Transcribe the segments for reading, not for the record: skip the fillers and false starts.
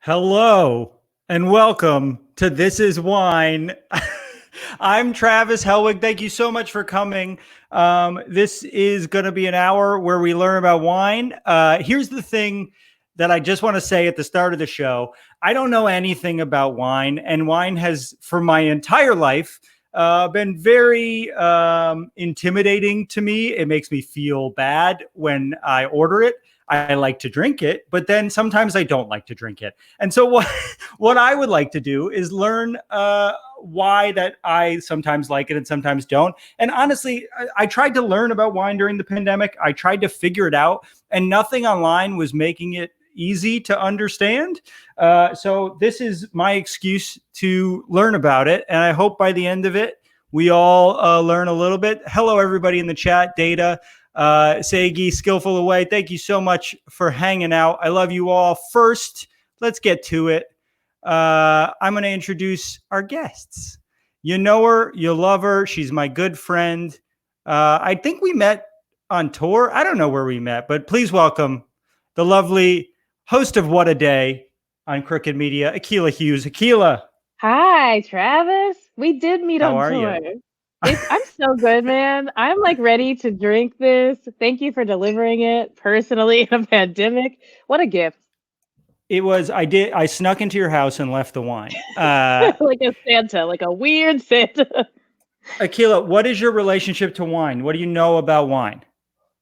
Hello and welcome to This Is Wine. I'm Travis Helwig. Thank you so much for coming. This is going to be an hour where we learn about wine. Here's the thing that I just want to say at the start of the show. I don't know anything about wine, and wine has, for my entire life, been very intimidating to me. It makes me feel bad when I order it. I like to drink it, but then sometimes I don't like to drink it. And so what I would like to do is learn why that I sometimes like it and sometimes don't. And honestly, I tried to learn about wine during the pandemic. I tried to figure it out, and nothing online was making it easy to understand. So this is my excuse to learn about it. And I hope by the end of it, we all learn a little bit. Hello, everybody in the chat. Data. Sagi, Skillful Away, thank you so much for hanging out. I love you all. First, let's get to it. I'm going to introduce our guests. You know her, you love her. She's my good friend. I think we met on tour. I don't know where we met, but please welcome the lovely host of What a Day on Crooked Media, Akilah Hughes. Akilah. Hi, Travis. We did meet on tour. How are you? I'm so good, man. I'm like ready to drink this. Thank you for delivering it personally in a pandemic. What a gift. It was, I snuck into your house and left the wine. Like a Santa, like a weird Santa. Akilah, what is your relationship to wine? What do you know about wine?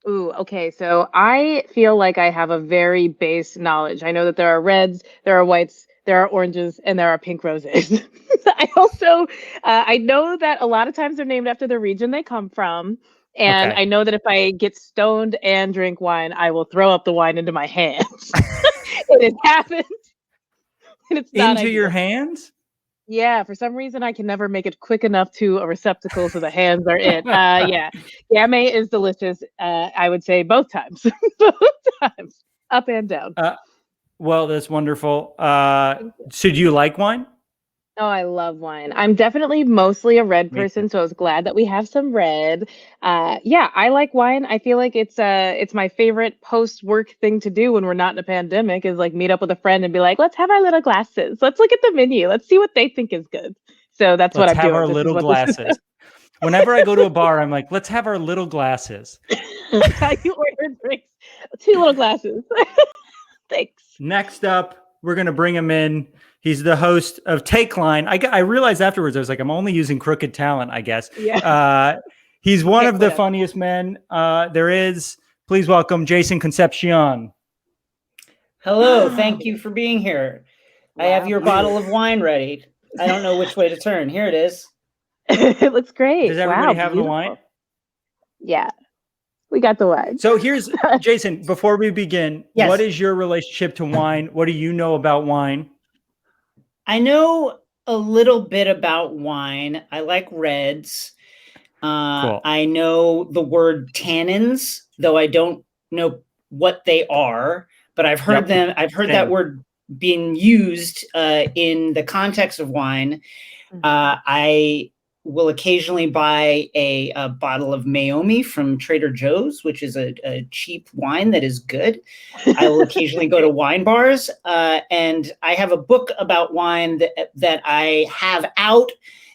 Ooh, okay. So I feel like I have a very base knowledge. I know that there are reds, there are whites, there are oranges, and there are pink roses. I also, I know that a lot of times they're named after the region they come from. And Okay. I know that if I get stoned and drink wine, I will throw up the wine into my hands. And it happened. And it's not Into ideal. your hands? Yeah, for some reason I can never make it quick enough to a receptacle so the hands are it. Yeah, Gamay is delicious. I would say both times. Both times. Up and down. Well, that's wonderful. So do you like wine? Oh, I love wine. I'm definitely mostly a red person, so I was glad that we have some red. Yeah, I like wine. I feel like it's my favorite post-work thing to do when we're not in a pandemic is like meet up with a friend and be like, let's have our little glasses. Let's look at the menu. Let's see what they think is good. So that's what I'm doing. Let's have our little glasses. Whenever I go to a bar, I'm like, let's have our little glasses. You ordered drinks. 2 little glasses. Thanks. Next up, we're going to bring him in. He's the host of Take Line. I realized afterwards, I was like, I'm only using crooked talent, I guess. Yeah. He's one of the funniest men there is. Please welcome Jason Concepcion. Hello. Thank you for being here. Wow. I have your bottle of wine ready. I don't know which way to turn. Here it is. It looks great. Does everybody have beautiful. The wine? Yeah. We got the wine. So here's, Jason, before we begin, yes. What is your relationship to wine? What do you know about wine? I know a little bit about wine. I like reds. Cool. I know the word tannins, though I don't know what they are, but I've heard them. I've heard that word being used in the context of wine. I will occasionally buy a bottle of Maomi from Trader Joe's, which is a cheap wine that is good. I will occasionally go to wine bars, and I have a book about wine that I have out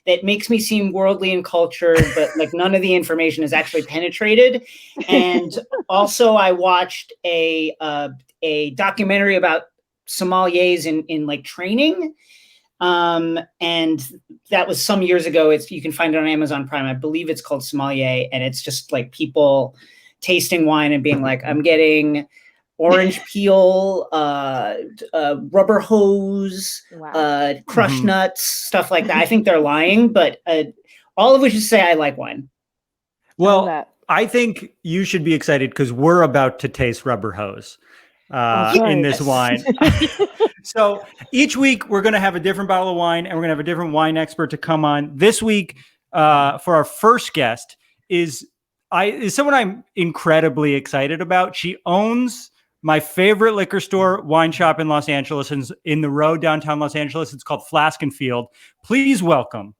that makes me seem worldly and cultured, but like none of the information is actually penetrated. And also I watched a documentary about sommeliers in like training. And that was some years ago. You can find it on Amazon Prime. I believe it's called Sommelier, and it's just like people tasting wine and being like, I'm getting orange peel, rubber hose, crushed nuts, stuff like that. I think they're lying, but all of which is to say I like wine. Well, I think you should be excited because we're about to taste rubber hose in this wine. So each week we're going to have a different bottle of wine, and we're going to have a different wine expert to come on. This week, for our first guest is someone I'm incredibly excited about. She owns my favorite liquor store, wine shop in Los Angeles, in the Row, downtown Los Angeles. It's called Flask and Field. Please welcome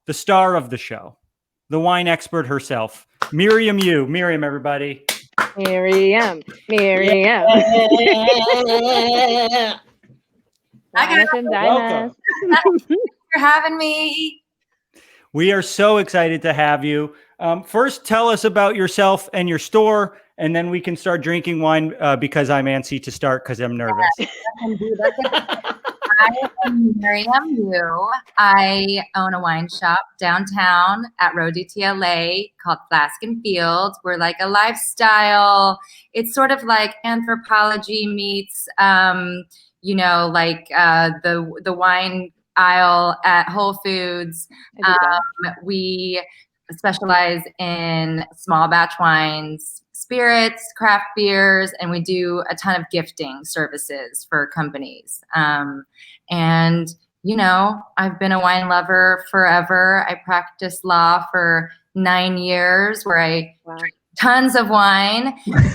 the star of the show, the wine expert herself, Miriam Yoo. Miriam, everybody. Miriam. Yeah. Welcome. Thanks for having me. We are so excited to have you. First, tell us about yourself and your store, and then we can start drinking wine because I'm antsy to start because I'm nervous. I am Miriam Yoo. I own a wine shop downtown at Road DTLA called Flask and Field. We're like a lifestyle. It's sort of like anthropology meets, you know, like the wine aisle at Whole Foods. We specialize in small batch wines, spirits, craft beers, and we do a ton of gifting services for companies. And, you know, I've been a wine lover forever. I practiced law for 9 years where I drink tons of wine. It's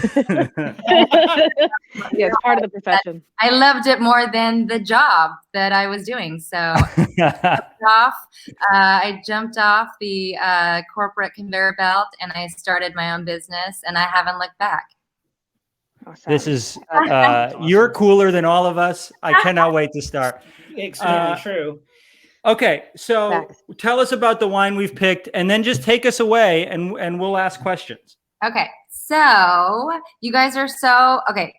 part of the profession. I loved it more than the job that I was doing. So I jumped off the corporate conveyor belt and I started my own business and I haven't looked back. Awesome. This is, you're cooler than all of us. I cannot wait to start. Extremely true. Okay, so tell us about the wine we've picked and then just take us away and we'll ask questions. Okay, so you guys are so, okay,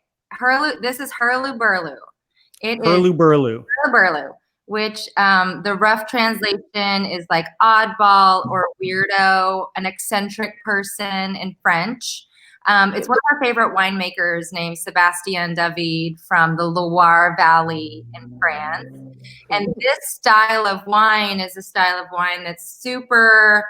this is HurluBerlu. It HurluBerlu. HurluBerlu, which the rough translation is like oddball or weirdo, an eccentric person in French. It's one of our favorite winemakers named Sébastien David from the Loire Valley in France. And this style of wine is a style of wine that's super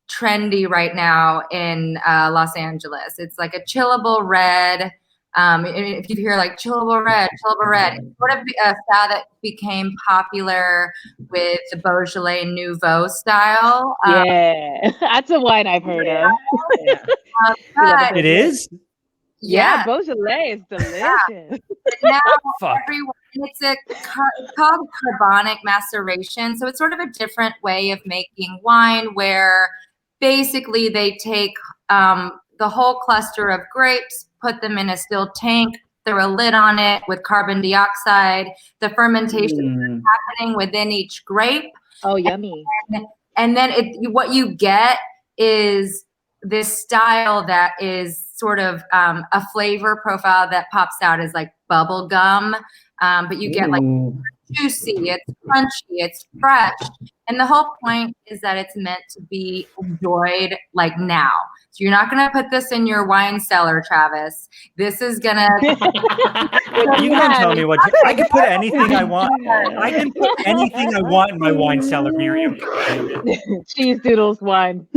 trendy right now in Los Angeles. It's like a chillable red. If you hear like chillable red, it's sort of a style that became popular with the Beaujolais Nouveau style. That's a wine I've heard of. It is? Yeah, Beaujolais is delicious. Now everyone, it's called carbonic maceration. So it's sort of a different way of making wine where basically they take the whole cluster of grapes, put them in a still tank, throw a lid on it with carbon dioxide. The fermentation is happening within each grape. Oh, yummy. And then what you get is this style that is sort of a flavor profile that pops out as like bubble gum, but you get like juicy, it's crunchy, it's fresh. And the whole point is that it's meant to be enjoyed like now. So you're not going to put this in your wine cellar, Travis. This is going to... You can tell me what... I can put anything I want. I can put anything I want in my wine cellar, Miriam. Cheese doodles wine.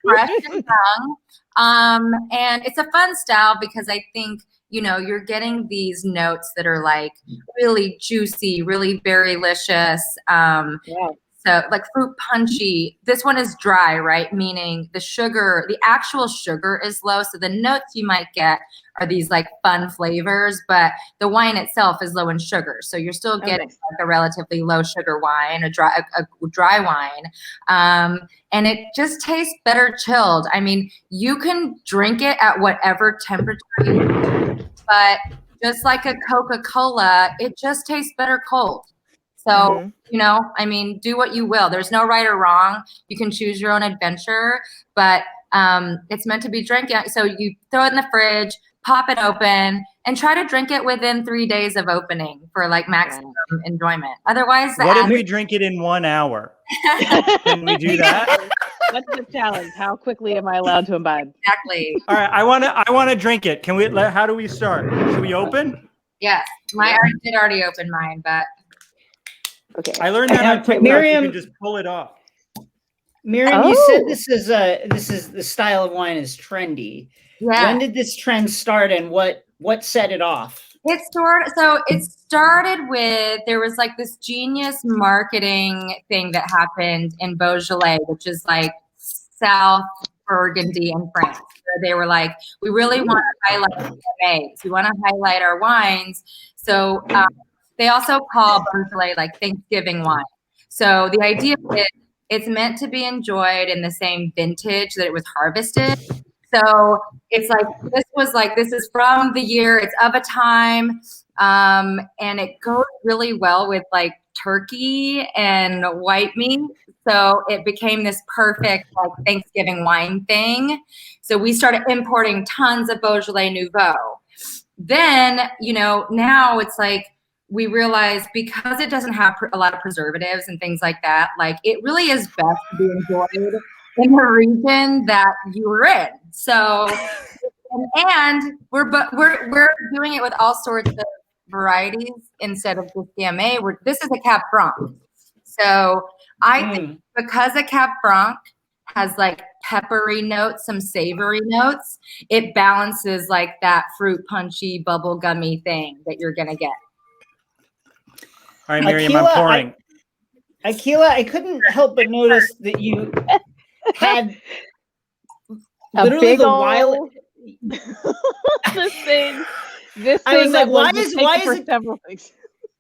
Fresh and young. And it's a fun style because I think, you know, you're getting these notes that are like really juicy, really berry-licious. So like fruit punchy. This one is dry, right? Meaning the sugar, the actual sugar is low. So the notes you might get are these like fun flavors, but the wine itself is low in sugar. So you're still getting like a relatively low sugar wine, a dry wine. And it just tastes better chilled. I mean, you can drink it at whatever temperature you want, but just like a Coca-Cola, it just tastes better cold. So, you know, I mean, do what you will. There's no right or wrong. You can choose your own adventure, but it's meant to be drank. So you throw it in the fridge, pop it open, and try to drink it within 3 days of opening for like maximum enjoyment. Otherwise, what if we drink it in 1 hour? Can we do that? That's the challenge. How quickly am I allowed to imbibe? Exactly. All right, I want to drink it. Can we? How do we start? Should we open? Yes, I did already open mine, but. Okay. I learned that on TikTok. Miriam, you can just pull it off. Miriam, you said this is the style of wine is trendy. Yeah. When did this trend start, and what set it off? It started with, there was like this genius marketing thing that happened in Beaujolais, which is like South Burgundy in France. Where they were like, we really want to highlight CMAs. We want to highlight our wines. So they also call Beaujolais like Thanksgiving wine. So the idea is it's meant to be enjoyed in the same vintage that it was harvested. So it's like, this is from the year, it's of a time, And it goes really well with like turkey and white meat. So it became this perfect like Thanksgiving wine thing. So we started importing tons of Beaujolais Nouveau. Then, you know, now it's like we realize because it doesn't have a lot of preservatives and things like that, like it really is best to be enjoyed in the region that you were in. So, and we're doing it with all sorts of varieties instead of just Gamay. This is a Cab Franc. So I think because a Cab Franc has like peppery notes, some savory notes, it balances like that fruit punchy, bubble gummy thing that you're gonna get. All right, Miriam, I'm pouring. Akilah, I couldn't help but notice that you had literally the wild. This thing. I was like, why is it? Several things.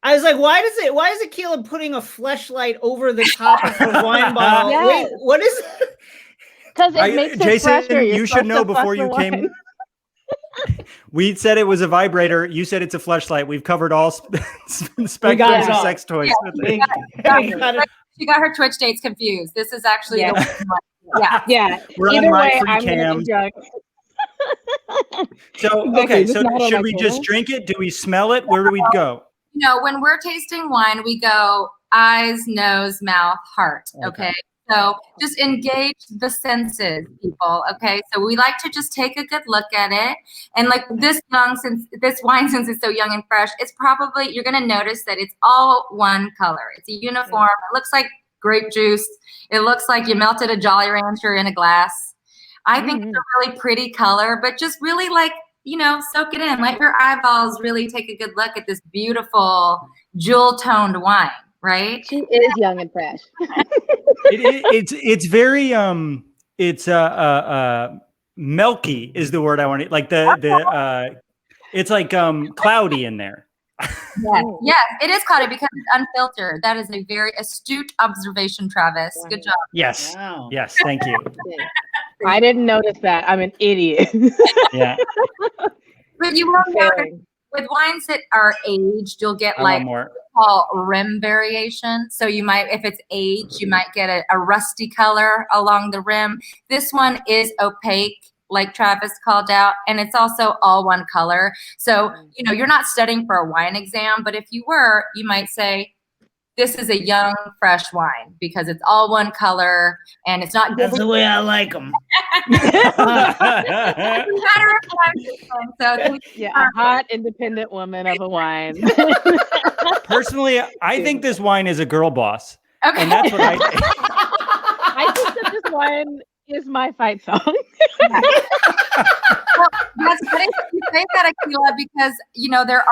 I was like, why is Akilah putting a fleshlight over the top of her wine bottle? Yes. Wait, what is? Because it makes it Jason, fresher. you should know before you came. We said it was a vibrator. You said it's a fleshlight. We've covered all spectrums of sex toys. Yeah. She got her Twitch dates confused. This is actually the one. Yeah. We're Either on way, free I'm cam. So okay, so should we just drink it? Do we smell it? Where do we go? You know, when we're tasting wine, we go eyes, nose, mouth, heart. Okay. So just engage the senses, people. Okay. So we like to just take a good look at it. And like this wine, since it's so young and fresh, it's probably, you're going to notice that it's all one color. It's a uniform. It looks like grape juice. It looks like you melted a Jolly Rancher in a glass. I think it's a really pretty color, but just really like, you know, soak it in. Let your eyeballs really take a good look at this beautiful jewel-toned wine, right? She is young and fresh. It's very it's milky is the word I want to like it's like cloudy in there. Yes, it is cloudy because it's unfiltered. That is a very astute observation, Travis. Wow. Good job. Yes. Wow. Yes, thank you. I didn't notice that. I'm an idiot. Yeah. But you will notice with wines that are aged, you'll get like what we call rim variation. So you might, if it's aged, you might get a rusty color along the rim. This one is opaque, like Travis called out, and it's also all one color. So, you know, you're not studying for a wine exam, but if you were, you might say, this is a young, fresh wine because it's all one color and it's not. That's the way I like them. A hot, independent woman of a wine. Personally, I think this wine is a girl boss. Okay. And that's what I think. I think that this wine is my fight song. Well, that's funny you say that, Akilah, because you know there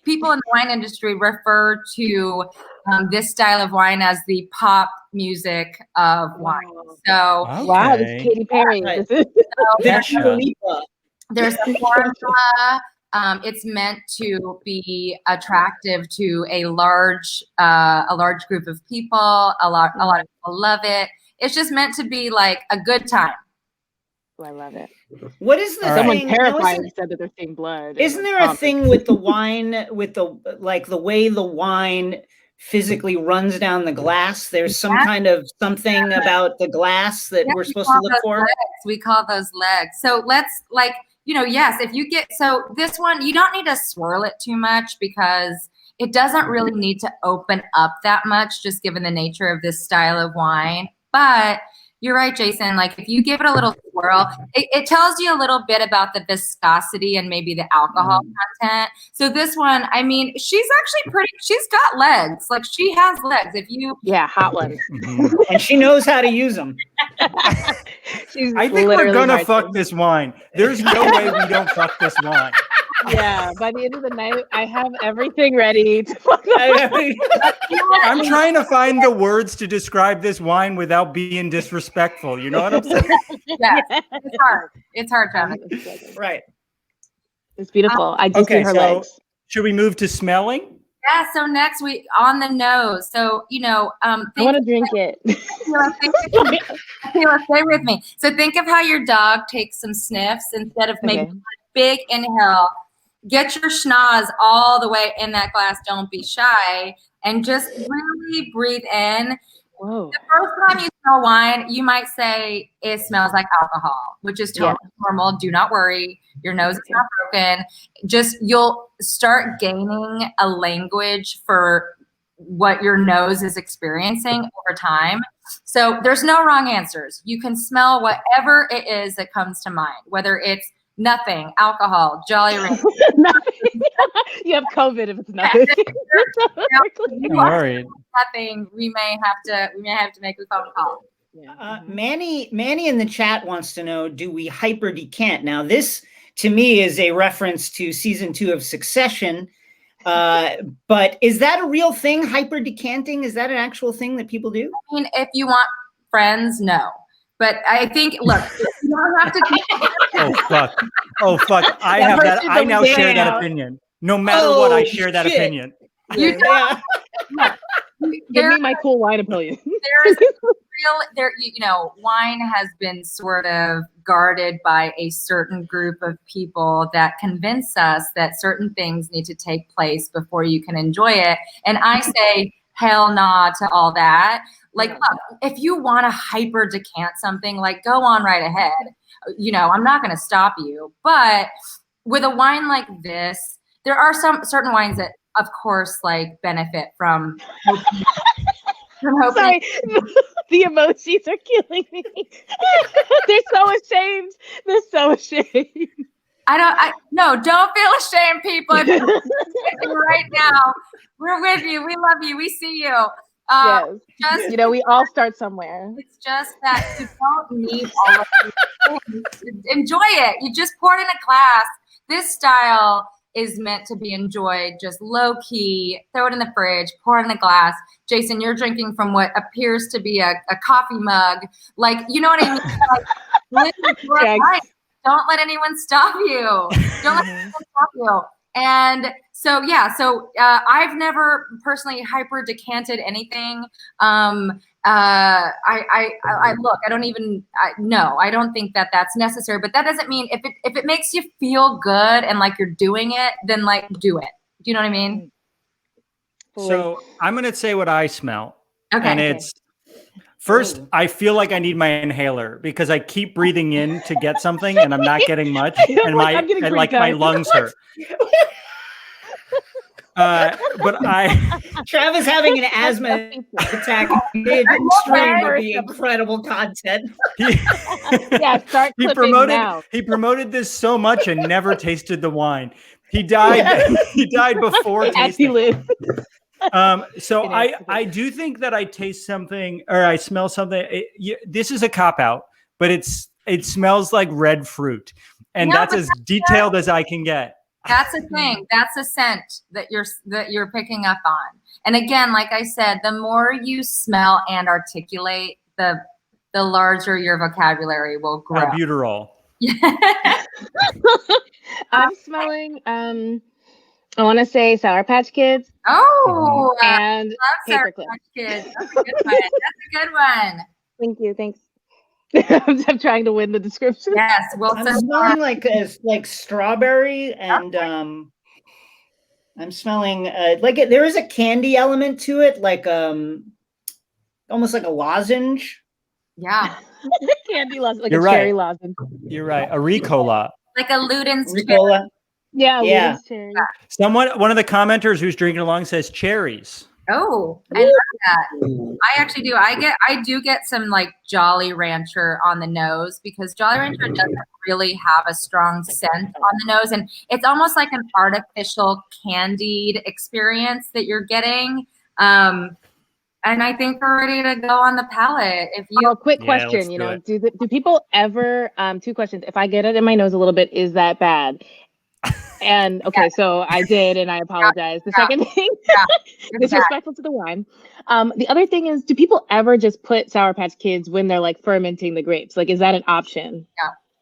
people in the wine industry refer to this style of wine as the pop music of wine. So wow, this is Katy Perry. Right. There's a formula. It's meant to be attractive to a large group of people. A lot of people love it. It's just meant to be like a good time. Oh, I love it. What is the Someone thing? terrified and said that they're seeing blood. Isn't there a thing with the wine, with the way the wine physically runs down the glass? There's some kind of something about the glass that we're supposed to look for. Legs. We call those legs. So let's yes, if you get, so this one, you don't need to swirl it too much because it doesn't really need to open up that much, just given the nature of this style of wine. But you're right, Jason. Like if you give it a little swirl, it tells you a little bit about the viscosity and maybe the alcohol content. So this one, I mean, she's actually she's got legs. Like she has legs. If you hot ones. And she knows how to use them. I think we're gonna fuck this wine. There's no way we don't fuck this wine. Yeah, by the end of the night, I have everything ready to I'm trying to find the words to describe this wine without being disrespectful. You know what I'm saying? Yeah, it's hard. It's hard, Travis. Right. It's beautiful. I just see her legs. Should we move to smelling? Yeah, so next we on the nose. So, you know, I want to drink it. Akilah, stay with me. So think of how your dog takes some sniffs instead of making a big inhale. get your schnoz all the way in that glass. Don't be shy, and just really breathe in. Whoa. The first time you smell wine, you might say it smells like alcohol, which is totally normal. Do not worry. Your nose is not broken. Just you'll start gaining a language for what your nose is experiencing over time. So there's no wrong answers. You can smell whatever it is that comes to mind, whether it's nothing, alcohol, Jolly Rancher. You have COVID if it's nothing. I'm worried. Nothing. We may have to make a phone call. Manny in the chat wants to know, do we hyper decant? Now this to me is a reference to season 2 of Succession. But is that a real thing? Hyper decanting? Is that an actual thing that people do? I mean, if you want friends, no. But I think, look, you don't have to. Oh fuck! I now share that opinion. No matter what, I share that opinion. You don't. Give me my cool wine opinion. Wine has been sort of guarded by a certain group of people that convince us that certain things need to take place before you can enjoy it. And I say, hell nah to all that. Like, look, if you want to hyper decant something, like, go on right ahead. I'm not going to stop you. But with a wine like this, there are some certain wines that, of course, like benefit from Sorry, the emojis are killing me. They're so ashamed. They're so ashamed. Don't feel ashamed, people. Right now, we're with you. We love you. We see you. Yes. We all start somewhere. It's just that you don't need all of these things. Enjoy it. You just pour it in a glass. This style is meant to be enjoyed just low key. Throw it in the fridge, pour it in a glass. Jason, you're drinking from what appears to be a coffee mug. Like, you know what I mean? Like, live your life. Don't let anyone stop you. Don't let anyone stop you. And so, I've never personally hyper decanted anything. I don't think that that's necessary, but that doesn't mean if it makes you feel good and like you're doing it, then like do it. Do you know what I mean? So I'm going to say what I smell. Okay. And it's first, I feel like I need my inhaler because I keep breathing in to get something and I'm not getting much. And my lungs hurt. But Travis having an asthma attack mid-stream would be incredible content. Start clipping now. He promoted this so much and never tasted the wine. He died. He died before tasting. So I do think that I taste something or I smell something. This is a cop out, but it smells like red fruit, and that's as detailed as I can get. That's a thing. That's a scent that you're picking up on. And again, like I said, the more you smell and articulate, the larger your vocabulary will grow. Albuterol. I'm smelling. I want to say Sour Patch Kids. Oh, and Sour Patch Kids. That's a good one. That's a good one. Thank you. Thanks. I'm trying to win the description. Yes, well, I'm smelling like strawberry, and I'm smelling there is a candy element to it, like almost like a lozenge. Yeah, candy lozenge, like a cherry lozenge. You're right, a Ricola, like a Luden's Ricola. Yeah, Luden's cherry. One of the commenters who's drinking along says cherries. Oh, I love that. I actually do. I do get some like Jolly Rancher on the nose because Jolly Rancher doesn't really have a strong scent on the nose, and it's almost like an artificial candied experience that you're getting. And I think we're ready to go on the palate. If you quick question, do people ever 2 questions? If I get it in my nose a little bit, is that bad? And so I did, and I apologize. The second thing, disrespectful to the wine. The other thing is, do people ever just put Sour Patch Kids when they're like fermenting the grapes? Like, is that an option?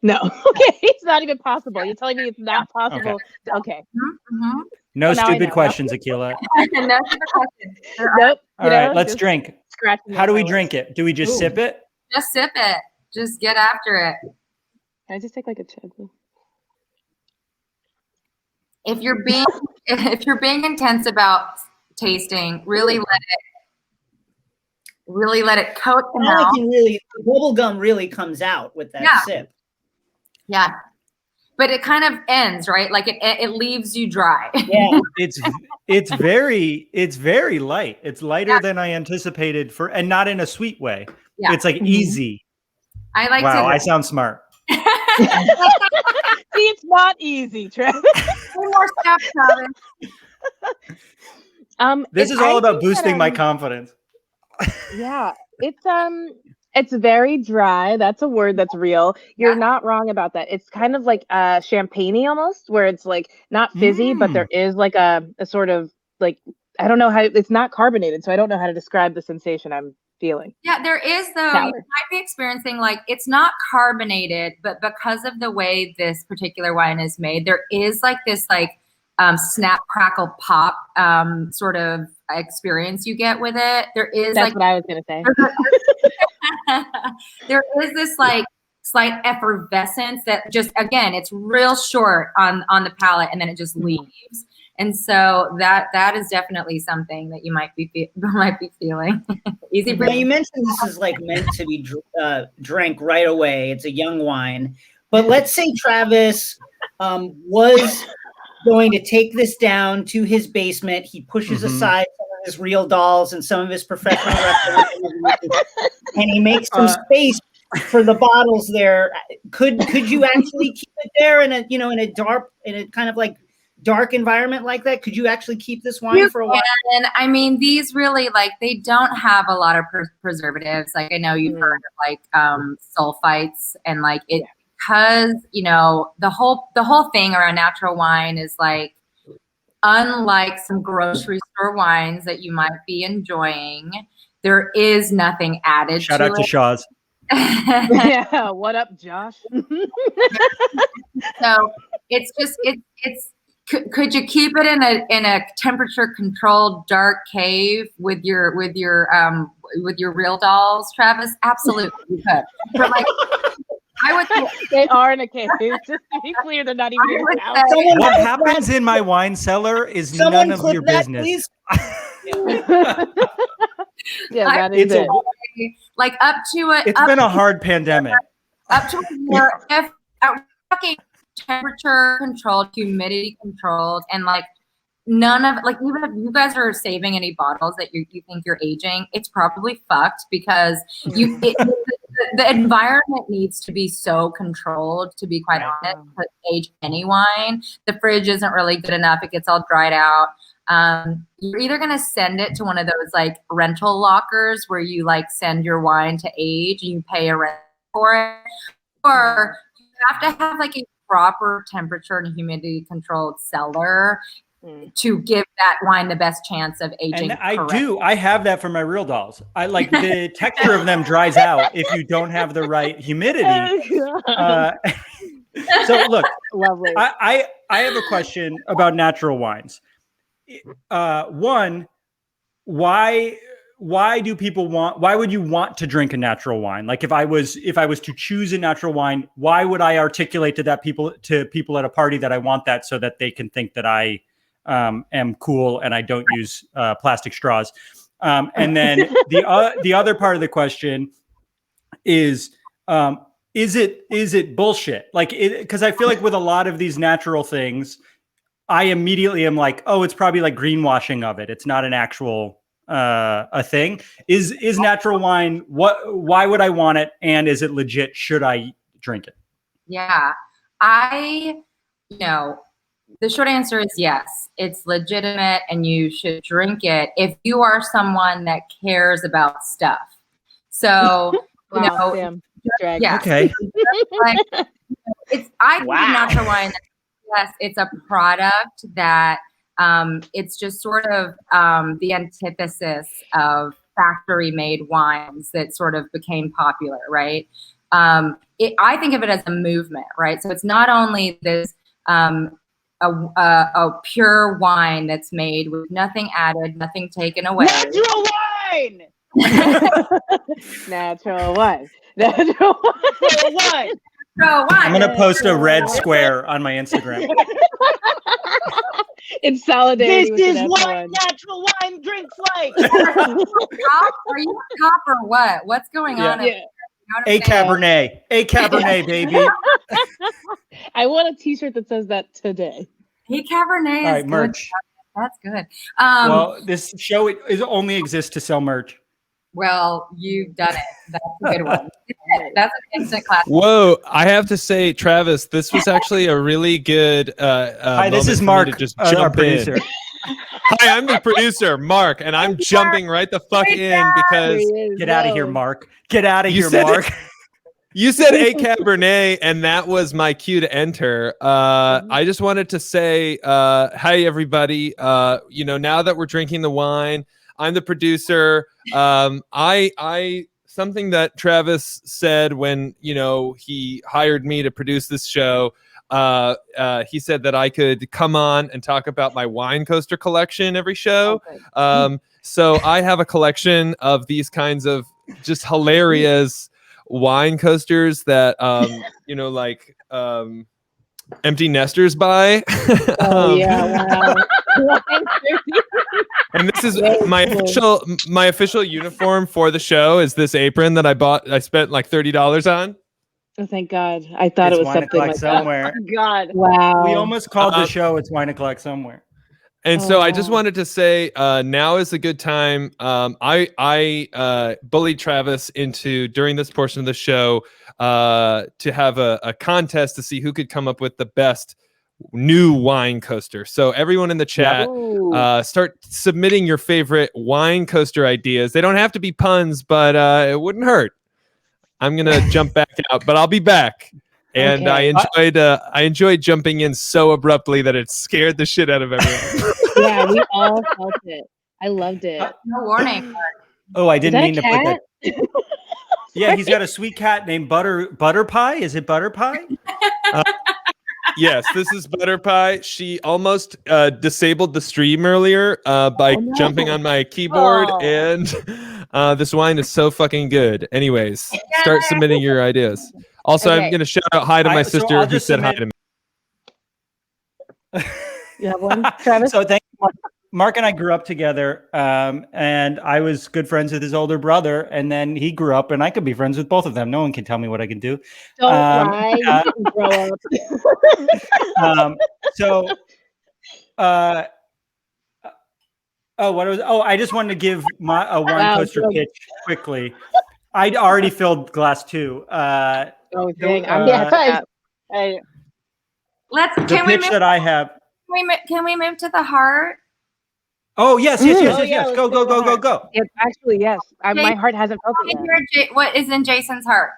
No. Okay, it's not even possible. You're telling me it's not possible. Okay. Mm-hmm. No stupid questions, Akilah. No stupid questions. Nope. All right, let's drink. How do we drink it? Do we just sip it? Just sip it. Just get after it. Can I just take like a chug? if you're being intense about tasting, really let it coat the mouth. The bubble gum really comes out with that sip. Yeah. But it kind of ends, right? Like it leaves you dry. Yeah. It's very light. It's lighter than I anticipated and not in a sweet way. Yeah. It's like easy. I like wow, I sound smart. See, it's not easy, Travis. One more step, Travis. This is all about boosting my confidence. Yeah, it's very dry. That's a word that's real. You're not wrong about that. It's kind of like champagne-y almost, where it's like not fizzy, but there is like a sort of like, I don't know how, it's not carbonated, so I don't know how to describe the sensation I'm feeling. Yeah, there is though. You might be experiencing like, it's not carbonated, but because of the way this particular wine is made, there is like this like snap, crackle, pop sort of experience you get with it. There is That's what I was gonna say. There is this like slight effervescence that just, again, it's real short on the palate and then it just leaves. And so that is definitely something that you might be feeling. Easy. Now you mentioned this is like meant to be drank right away. It's a young wine, but let's say Travis was going to take this down to his basement. He pushes aside some of his real dolls and some of his professional references, and he makes some space for the bottles there. Could you actually keep it there in a kind of like dark environment like that? Could you actually keep this wine for a while? And I mean, these really, like, they don't have a lot of preservatives. Like, I know you've heard of like sulfites and like it, because the whole thing around natural wine is like, unlike some grocery store wines that you might be enjoying, there is nothing added. Shout out to Shaw's. Yeah, what up, Josh? So it's just it's. Could you keep it in a temperature controlled dark cave with your real dolls, Travis? Absolutely, you could. But like, I would say they are in a cave. Just to be clear, they're not even in the house. What happens in my wine cellar is none of your business. Yeah, that is it. Like up to it. It's been a hard pandemic. Up to more if fucking temperature controlled, humidity controlled, and like none of like, even if you guys are saving any bottles that you think you're aging, it's probably fucked because the environment needs to be so controlled, to be quite honest, to age any wine. The fridge isn't really good enough. It gets all dried out. You're either going to send it to one of those like rental lockers where you like send your wine to age and you pay a rent for it, or you have to have like a proper temperature and humidity controlled cellar to give that wine the best chance of aging. And I have that for my real dolls. I like the texture of them dries out if you don't have the right humidity. So look, lovely. I have a question about natural wines. One, why would you want to drink a natural wine? Like if I was to choose a natural wine, why would I articulate to people at a party that I want that so that they can think that I am cool and I don't use plastic straws? And then the other part of the question is it bullshit? Like, because I feel like with a lot of these natural things, I immediately am like, oh, it's probably like greenwashing of it. It's not an actual a thing. Is natural wine, why would I want it, and is it legit? Should I drink it? Yeah, the short answer is yes, it's legitimate and you should drink it if you are someone that cares about stuff. So Wow, yeah, okay. I think natural wine, yes, it's a product that it's just sort of the antithesis of factory-made wines that sort of became popular, right? I think of it as a movement, right? So it's not only this a pure wine that's made with nothing added, nothing taken away. Natural wine! Natural wine. Natural wine. So I'm gonna post a red square on my Instagram. It's solidarity. This is what natural wine drinks like. Are you a cop or what? What's going on? Yeah. A Cabernet, baby. I want a T-shirt that says that today. Hey, Cabernet. All right, is merch. Good. That's good. Well, this show only exists to sell merch. Well, you've done it. That's a good one. That's an instant class. Whoa, I have to say, Travis, this was actually a really good Hi, this is Mark, just our jump producer. in. Hi, I'm the producer, Mark, and I'm jumping right the fuck in because Get out of here, Mark. Get out of You here, said Mark. you said a Cabernet, and that was my cue to enter. I just wanted to say, hi, everybody. Now that we're drinking the wine, I'm the producer. I something that Travis said when he hired me to produce this show. He said that I could come on and talk about my wine coaster collection every show. So I have a collection of these kinds of just hilarious wine coasters that empty nesters buy. Wow. And this is my official uniform for the show is this apron that I bought. I spent like $30 on. Oh, thank God. I thought It's it was Wine something like somewhere. Oh, God. that. Wow. We almost called the show "It's Wine O'Clock Somewhere." And so I just wanted to say, now is a good time. I bullied Travis into during this portion of the show to have a contest to see who could come up with the best new wine coaster. So everyone in the chat, start submitting your favorite wine coaster ideas. They don't have to be puns, but it wouldn't hurt. I'm gonna jump back out, but I'll be back. And Okay. I enjoyed jumping in so abruptly that it scared the shit out of everyone. Yeah, we all felt it. I loved it. No warning. Oh, I Is didn't that mean a to put cat? that. Yeah, he's got a sweet cat named Butter Pie. Is it Butter Pie? Yes, this is Butter Pie. She almost disabled the stream earlier by jumping on my keyboard, and this wine is so fucking good. Anyways, start submitting your ideas. Also, I'm going to shout out hi to my sister I'll who just said hi to me. You have one, Travis? So thank you, Mark. Mark and I grew up together, and I was good friends with his older brother, and then he grew up, and I could be friends with both of them. No one can tell me what I can do. Don't lie. You didn't grow up. I just wanted to give a wine coaster pitch quickly. I'd already filled glass 2. Dang. Can we move? I have. Can we move to the heart? Oh yes. Go. Yes, actually, yes. My heart hasn't felt it yet. What is in Jason's heart?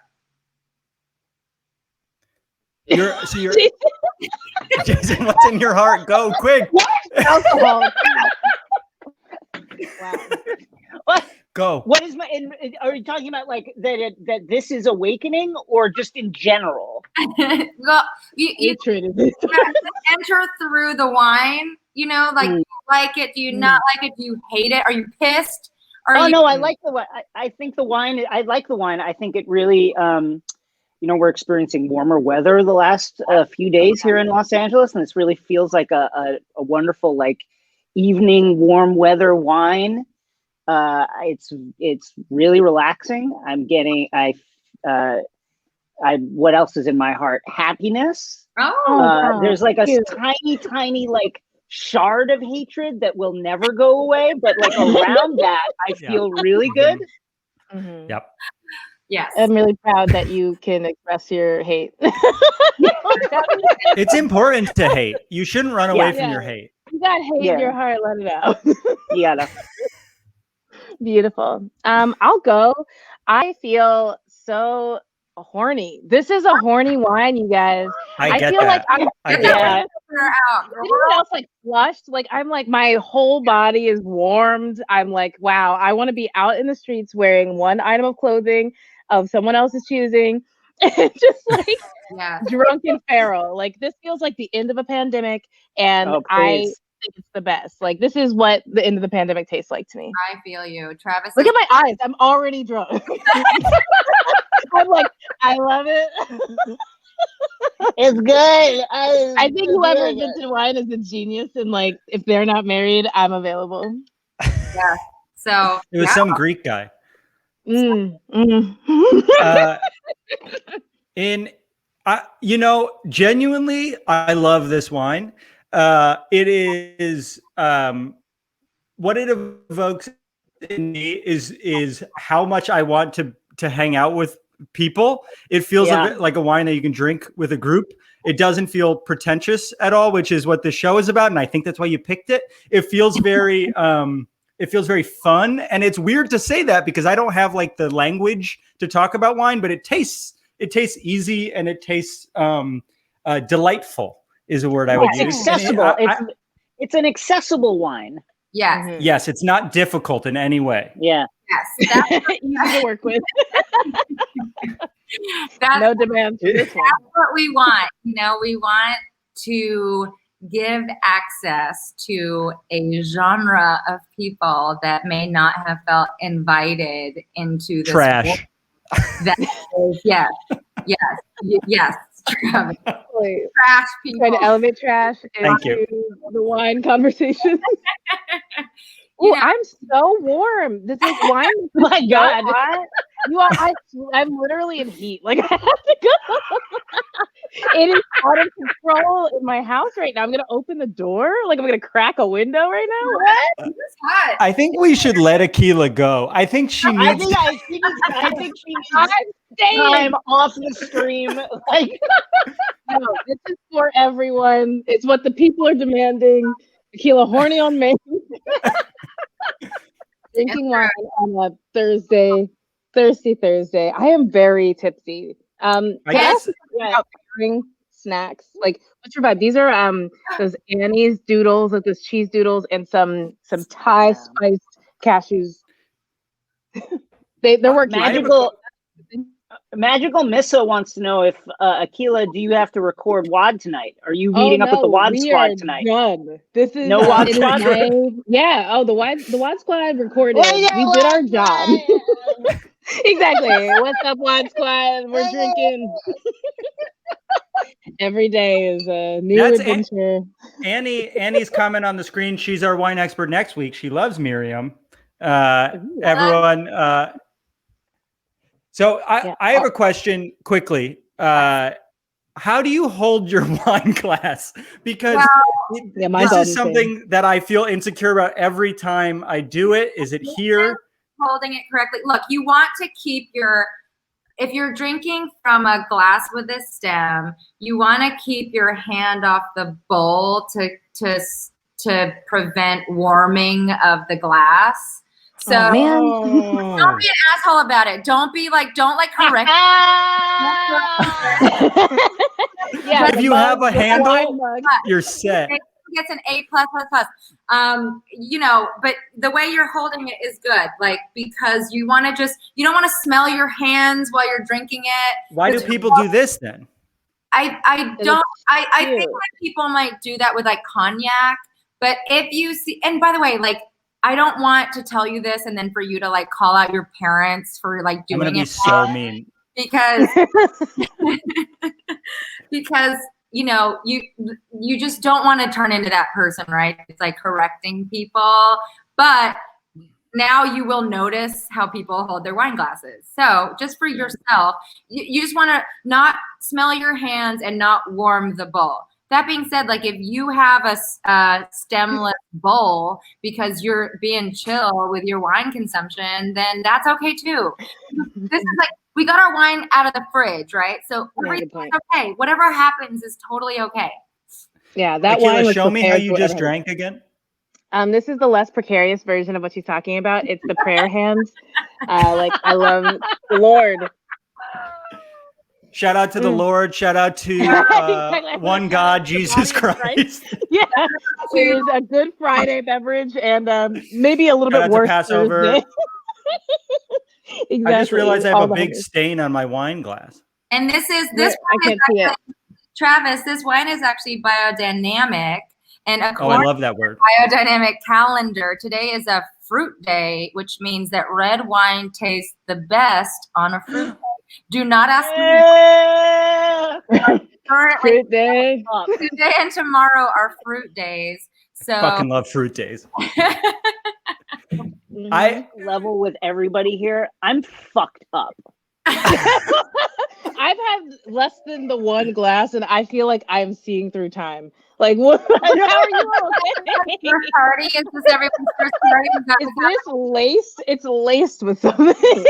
You're Jason, what's in your heart? Go quick. Alcohol. Wow. What? Go. What is my? Are you talking about like that this is awakening, or just in general? Well, you enter through the wine. You like it? Do you not like it? Do you hate it? Are you pissed? No, I like the wine. I think the wine. I like the wine. I think it really. We're experiencing warmer weather the last few days here in Los Angeles, and this really feels like a wonderful evening warm weather wine. It's really relaxing. What else is in my heart? Happiness. There's a tiny shard of hatred that will never go away, but around that I feel really good. Mm-hmm. Yep. Yes. I'm really proud that you can express your hate. It's important to hate. You shouldn't run away from your hate. You got hate in your heart, let it out. You gotta. Beautiful. I'll go. I feel so horny. This is a horny wine, you guys. I feel that. like Everyone else flushed. I'm my whole body is warmed. I'm wow, I want to be out in the streets wearing one item of clothing of someone else's choosing. Just drunk and feral. This feels like the end of a pandemic, and I think it's the best. This is what the end of the pandemic tastes like to me. I feel you, Travis. Look at my eyes. I'm already drunk. I'm I love it. It's good. I think whoever invented wine is a genius, and like, if they're not married, I'm available. Yeah. So It was some Greek guy. Genuinely, I love this wine. It is what it evokes in me is how much I want to hang out with people. It feels a bit like a wine that you can drink with a group. It doesn't feel pretentious at all, which is what the show is about, and I think that's why you picked it. It feels very fun, and it's weird to say that because I don't have like the language to talk about wine, but it tastes easy and it tastes delightful is a word I would use. Accessible. It's an accessible wine. Yes. Mm-hmm. Yes, it's not difficult in any way. Yeah. Yes. That's easy to work with. That's, no demand for this one. That's what we want. We want to give access to a genre of people that may not have felt invited into this trash. That is, yes, Travis. Trash people. Trying to elevate trash into the wine conversation. Oh, I'm so warm. This is wine. Oh my God. I'm literally in heat. Like, I have to go. It is out of control in my house right now. I'm going to open the door. Like, I'm going to crack a window right now. What? It's hot. I think we should let Akilah go. I think she needs I think she needs time off the stream. Like, no, this is for everyone. It's what the people are demanding. Akilah horny on Maine. Drinking wine on a Thursday. I am very tipsy. Can I ask about snacks? Like, what's your vibe? These are those Annie's doodles, like those cheese doodles, and some Thai spiced cashews. They're working. Magical Missa wants to know if Akilah, do you have to record WOD tonight? Are you meeting up with the WOD squad tonight? Done. This is no WOD squad. Yeah. Oh, the WOD squad recorded. We did our job. Exactly. What's up, WOD squad? We're drinking. Every day is a new adventure. Annie's comment on the screen. She's our wine expert next week. She loves Miriam. Everyone. So I have a question quickly. How do you hold your wine glass? Because this is something that I feel insecure about every time I do it. Is it here? Holding it correctly. Look, you want to keep if you're drinking from a glass with a stem, you want to keep your hand off the bowl to prevent warming of the glass. So don't be an asshole about it. Don't correct. Yeah, if you have a handle, you're set. Gets an A+++. But the way you're holding it is good. Like, because you don't want to smell your hands while you're drinking it. Why do people do this then? I think that people might do that with like cognac, but if you see, and by the way, like, I don't want to tell you this and then for you to like call out your parents for like doing it. I'm gonna be so mean. Because you just don't want to turn into that person, right? It's like correcting people, but now you will notice how people hold their wine glasses. So just for yourself, you just want to not smell your hands and not warm the bowl. That being said, like if you have a stemless bowl because you're being chill with your wine consumption, then that's okay too. This is like, we got our wine out of the fridge, right? So everything's okay. Whatever happens is totally okay. Yeah, that Akilah, wine was show me how you just drank again. This is the less precarious version of what she's talking about. It's the prayer hands. Like, I love the Lord. Shout out to the Lord. Shout out to one God, Jesus Christ. Yeah, it is a Good Friday beverage and maybe a little bit worse. Passover. Exactly. I just realized I have a big stain on my wine glass. And this Travis, this wine is actually biodynamic. And according I love that word. Biodynamic calendar, today is a fruit day, which means that red wine tastes the best on a fruit day. Do not ask me. currently Fruit day. today and tomorrow are fruit days. So Fucking love fruit days. I level with everybody here. I'm fucked up. I've had less than the one glass, and I feel like I'm seeing through time. Like, what? How are you okay? first party, is this everyone's first party? Is this laced? It's laced with something.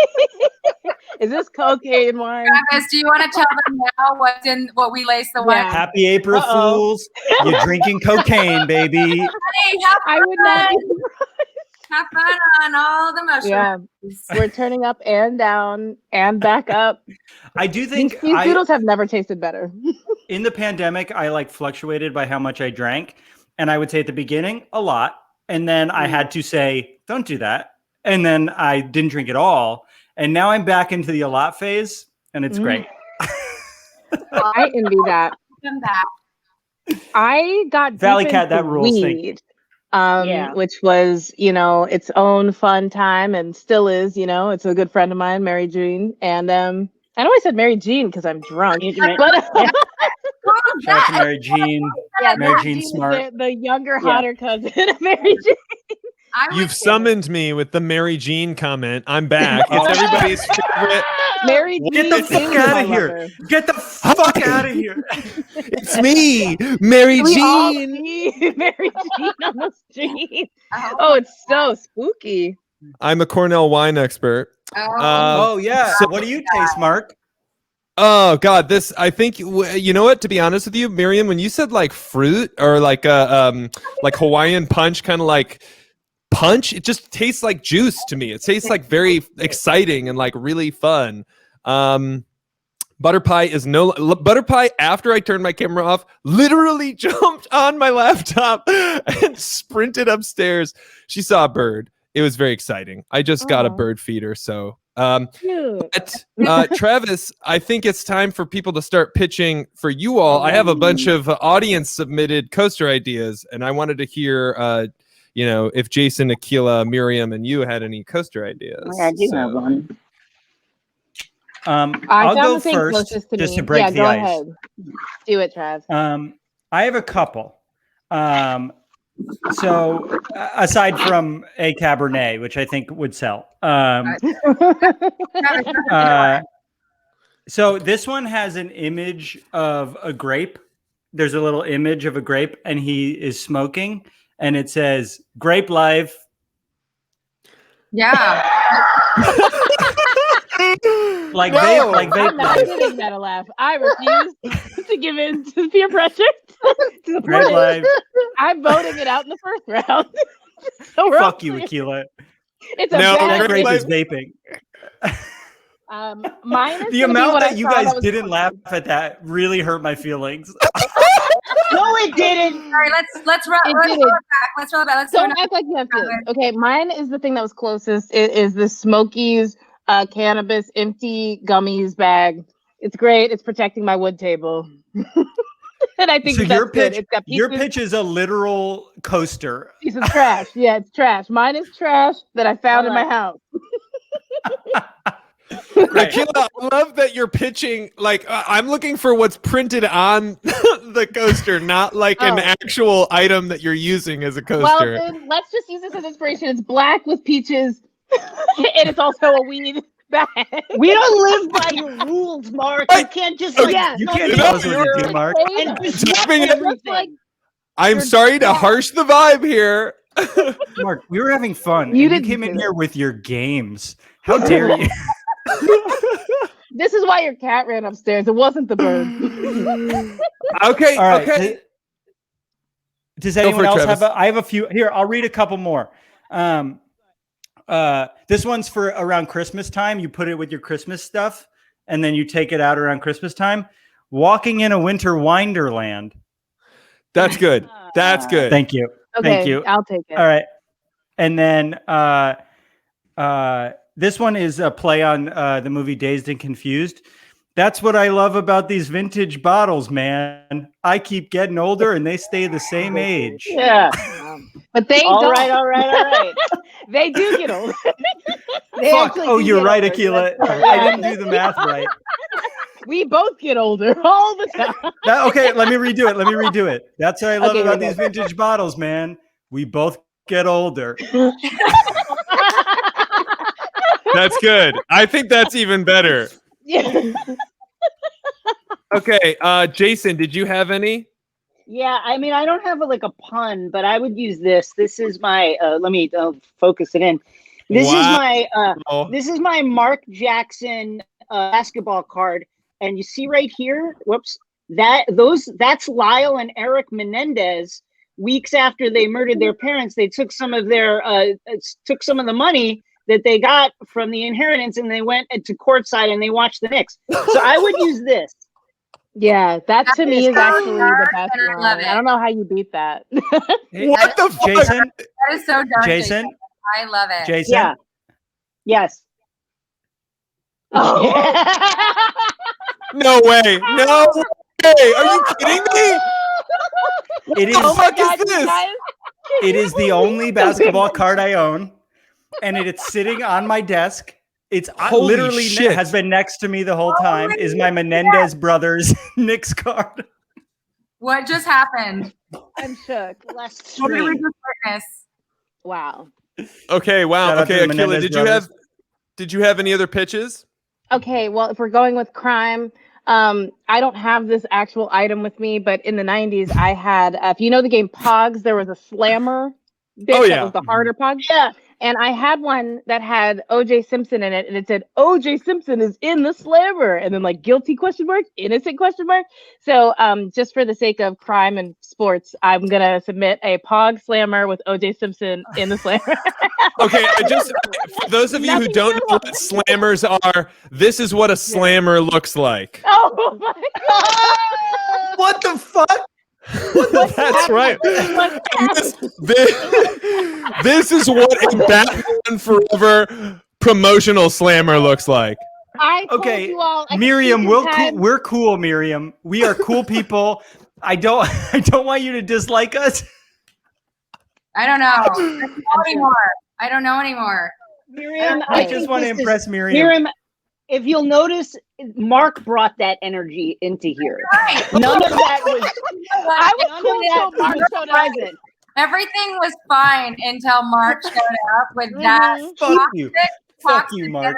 Is this cocaine wine? Travis, do you want to tell them now what we lace the wine? Yeah. Happy April Fools. You're drinking cocaine, baby. Honey, have I would not. have fun on all the mushrooms. Yeah, we're turning up and down and back up. I do think These noodles have never tasted better. in the pandemic, I like fluctuated by how much I drank. And I would say at the beginning, a lot. And then I had to say, don't do that. And then I didn't drink at all. And now I'm back into the a lot phase, and it's great. I envy that. Come back. I got Valley deep Cat, into that rules. weed, which was, its own fun time and still is, it's a good friend of mine, Mary Jean. And I know I said Mary Jean because I'm drunk. But Shout out to Mary Jean. yeah, Mary Jean Smart. The younger, hotter cousin of Mary Jean. You've summoned me with the Mary Jean comment. I'm back. It's everybody's favorite. Mary Jean. Get the fuck out of here. Get the fuck out of here. It's me, Mary We all Jean. see Mary Jean on the street. Oh, it's so spooky. I'm a Cornell wine expert. Oh, yeah. so- What do you taste, Mark? Oh God, this, I think, you know what, to be honest with you, Miriam, when you said like fruit or like like Hawaiian punch, kind of like punch, it just tastes like juice to me. It tastes like very exciting and like really fun. Butter pie is butter pie, after I turned my camera off, literally jumped on my laptop and sprinted upstairs. She saw a bird. It was very exciting. I just got a bird feeder, so but, Travis, I think it's time for people to start pitching for you all. I have a bunch of audience submitted coaster ideas, and I wanted to hear if Jason, Akilah, Miriam, and you had any coaster ideas. I do have one. I'll go first just to break the go ice. ahead. Do it, Trav. I have a couple. So aside from a Cabernet, which I think would sell. So this one has an image of a grape. There's a little image of a grape, and he is smoking, and it says "Grape Life." Yeah. Like No. vape I'm not giving that a laugh. I refuse to give in to peer pressure. Grape Life. I'm voting it out in the first round. So we're Fuck all you, clear. Akilah. It's a No, bad That grape Life. is vaping. Mine is The gonna be amount what I that you saw guys was didn't close. laugh at that really hurt my feelings. No, it didn't. All right, let's roll it didn't. back. Let's roll it back. Let's do Don't another. act like you have feelings. Okay, mine is the thing that was closest. It is the Smokies cannabis empty gummies bag. It's great. It's protecting my wood table. And I think So that's your good. pitch, It's got your pieces, pitch is a literal coaster. piece of trash. Yeah, it's trash. Mine is trash that I found in my house. Great. Akilah, I love that you're pitching. Like, I'm looking for what's printed on the coaster, not like an actual item that you're using as a Well, coaster. then let's just use this as inspiration. It's black with peaches, and it's also a weed bag. We don't live by your rules, Mark. You can't just like You no, can't no, tell us what you're- to do, Mark. and just Tapping wreck it. everything. Like, I'm sorry to harsh the vibe here. Mark, we were having fun. You and didn't came in do here with your games. How dare you? this is why your cat ran upstairs. It wasn't the bird. Okay, All right. okay. Does Go anyone for it, else Travis. have I have a few here. I'll read a couple more. This one's for around Christmas time. You put it with your Christmas stuff, and then you take it out around Christmas time. Walking in a winter wonderland. That's good. That's good. Thank you. Okay, Thank you. I'll take it. All right. And then this one is a play on the movie Dazed and Confused. That's what I love about these vintage bottles, man. I keep getting older and they stay the same age. Yeah. But they All don't. right. They do get older. They Fuck. actually Oh, do you're get right, older. Akilah. That's- I didn't do the math right. We both get older all the time. Okay, let me redo it. That's what I love about these vintage bottles, man. We both get older. That's good. I think that's even better. Yeah. Okay, Jason, did you have any? Yeah, I mean, I don't have a pun, but I would use this. This is my. Let me focus it in. This is my Mark Jackson basketball card, and you see right here. Whoops, that's Lyle and Eric Menendez. Weeks after they murdered their parents, they took some of the money that they got from the inheritance, and they went to courtside and they watched the Knicks. So I would use this. Yeah, that to me is actually the best I one. love it. I don't know how you beat that. What the fuck? Jason? That is so dark. Jason? I love it. Jason? Yeah. Yes. Oh. No way. No way. Are you kidding me? It is, What the fuck God, is this? guys. it is the only basketball card I own, and it's sitting on my desk. It's Holy literally shit. has been next to me the whole time. Is my Menendez brothers Knicks card. What just happened? I'm shook. Less What did we stream. just witness? Wow. Okay, wow. Shout out to Okay, the Akilah, Menendez did you have any other pitches? Okay, well, if we're going with crime, I don't have this actual item with me, but in the 90s, I had, if you know the game Pogs, there was a slammer. That was the harder Pog. Yeah. And I had one that had O.J. Simpson in it, and it said, O.J. Simpson is in the slammer, and then guilty ? Innocent ? So just for the sake of crime and sports, I'm going to submit a Pog slammer with O.J. Simpson in the slammer. Okay, for those of you who don't know what slammers are, this is what a slammer looks like. Oh my God. What the fuck? That's right. This is what a Batman Forever promotional slammer looks like. I told Okay, you all, Miriam, we're cool, Miriam. We are cool people. I don't want you to dislike us. I don't know. I don't know anymore. Miriam, I just want to impress Miriam. Miriam, if you'll notice, Mark brought that energy into here. Right. None of that was. I was None cool of that until Mark was showed up. present. Everything was fine until Mark showed up with that. Fuck you. Fuck toxic you, Mark.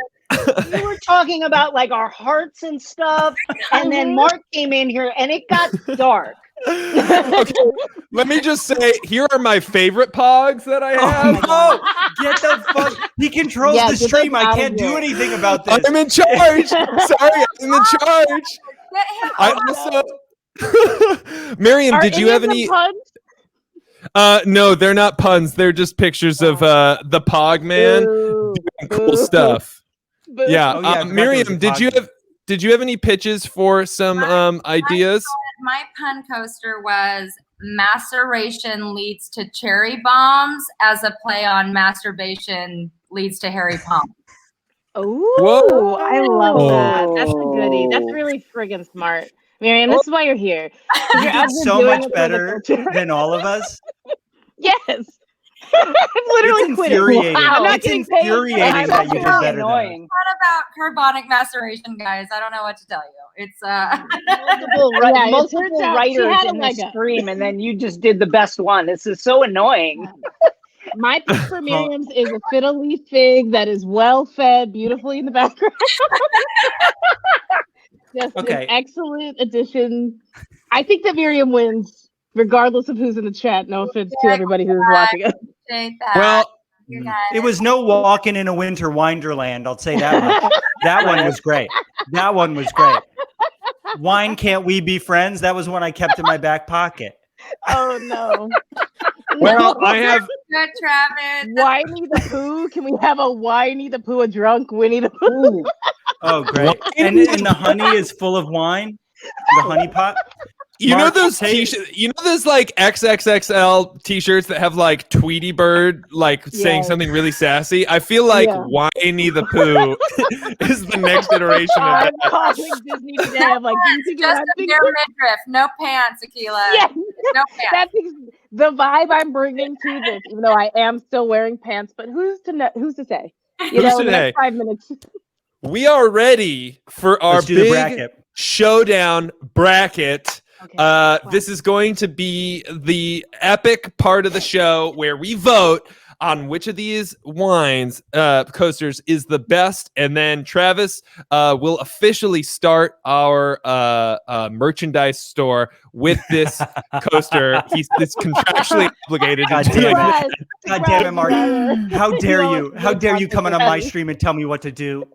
We were talking about our hearts and stuff, and then Mark came in here, and it got dark. Okay, let me just say, here are my favorite Pogs that I have. Oh, get the fuck. He controls Yeah, the get stream. us I out can't of do here. anything about this. I'm in charge. Sorry, I'm in charge. Get him I out. also, Miriam, Are did you have of them any? puns? No, they're not puns. They're just pictures of the Pog man Boo. doing cool Boo. stuff. Boo. Yeah, Oh, yeah, I forgot there was Miriam, a did you have any pitches for some ideas? My pun coaster was maceration leads to cherry bombs as a play on masturbation leads to hairy palms. Oh, Whoa. I love that. That's a goodie. That's really friggin' smart. Miriam, this is why you're here. You You're did out so here doing much it for the better culture. than all of us. Yes. I'm literally It's quitting. infuriating. I'm not It's getting paid. infuriating I'm that you did not better than us. Annoying. What about carbonic maceration, guys? I don't know what to tell you. It's Multiple, Yeah, it multiple turns out she writers had a in leg this up. stream, and then you just did the best one. This is so annoying. My pick for Miriam's is a fiddle leaf fig that is well fed beautifully in the background. Just Okay. an excellent addition. I think that Miriam wins, regardless of who's in the chat. No offense to everybody who's watching us. appreciate that. Well, You guys. It was no walking in a winter wonderland. I'll say that much. That one was great. That one was great. Wine, can't we be friends? That was one I kept in my back pocket. Oh no. well, I have. Good, Travis. Winnie the Pooh. Can we have a Winnie the Pooh, a drunk Winnie the Pooh? Oh, great. And the honey is full of wine? The honey pot? You Mark, know those say- t-shirts? You know those XXXL t-shirts that have Tweety Bird saying Yes. something really sassy? I feel like Yeah. Winnie the Pooh is the next iteration of I'm that. calling Disney today. I'm like, do you think Just that a thing- bare midriff, no pants, Akilah. Yeah. No pants. That's the vibe I'm bringing to this, even though I am still wearing pants. But who's to know? Who's to say? You Who's know, to the say? next 5 minutes. We are ready for our Let's do the big bracket. showdown bracket. Okay. This is going to be the epic part of the show where we vote on which of these wines coasters is the best, and then Travis will officially start our merchandise store with this coaster. He's contractually obligated to doing that. God damn it, Mark! How dare you? How dare you come on my stream and tell me what to do?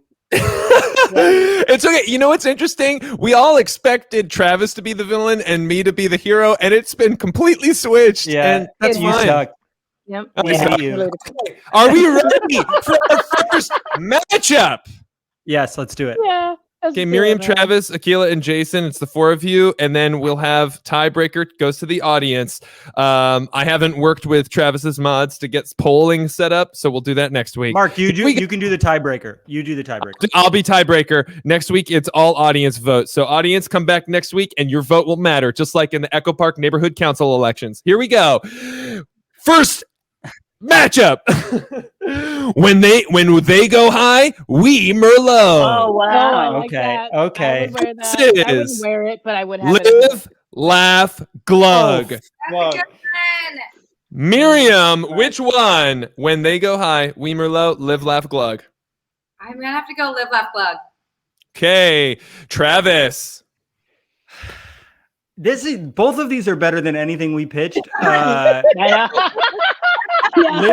It's okay. You know what's interesting? We all expected Travis to be the villain and me to be the hero, and it's been completely switched. Yeah, and that's you fine. suck. Yep. We hate you. Are we ready for our first matchup? Yes, let's do it. Yeah. Okay, Miriam, Travis, Akilah, and Jason. It's the four of you, and then we'll have tiebreaker goes to the audience. I haven't worked with Travis's mods to get polling set up, so we'll do that next week. Mark, you can do the tiebreaker. You do the tiebreaker. I'll be tiebreaker. Next week, it's all audience votes. So audience, come back next week, and your vote will matter, just like in the Echo Park Neighborhood Council elections. Here we go. First matchup. when they go high, we Merlot. Oh wow! Okay, okay. I would wear that. This I wouldn't is wear it, but I would have Live, it. laugh, glug. That's a good one. Miriam, which one? When they go high, we Merlot, live, laugh, glug. I'm gonna have to go live, laugh, glug. Okay, Travis. Both of these are better than anything we pitched. Live,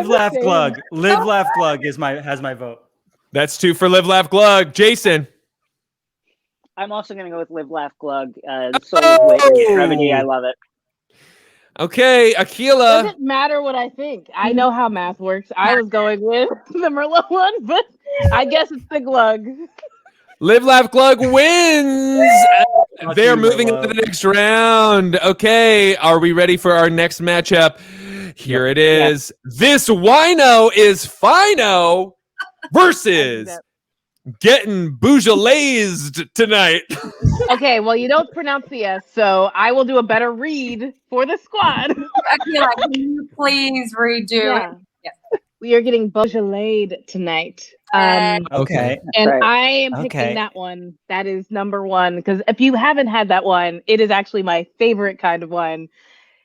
laugh, glug. Live, laugh, glug has my vote. That's 2 for live, laugh, glug. Jason. I'm also going to go with Live, Laugh, Glug. Brevity, I love it. Okay, Akilah. Doesn't matter what I think. I know how math works. I was going with the Merlot one, but I guess it's the glug. Live, laugh, glug wins. They're moving into the next round. Okay, are we ready for our next matchup? Here it is. This wino is fino versus getting Beaujolaised tonight. Okay, well, you don't pronounce the S, so I will do a better read for the squad. Akilah, can you please redo it? Yeah. We are getting Beaujolais tonight. Okay. And Right. I am picking that one. That is number one. Because if you haven't had that one, it is actually my favorite kind of wine.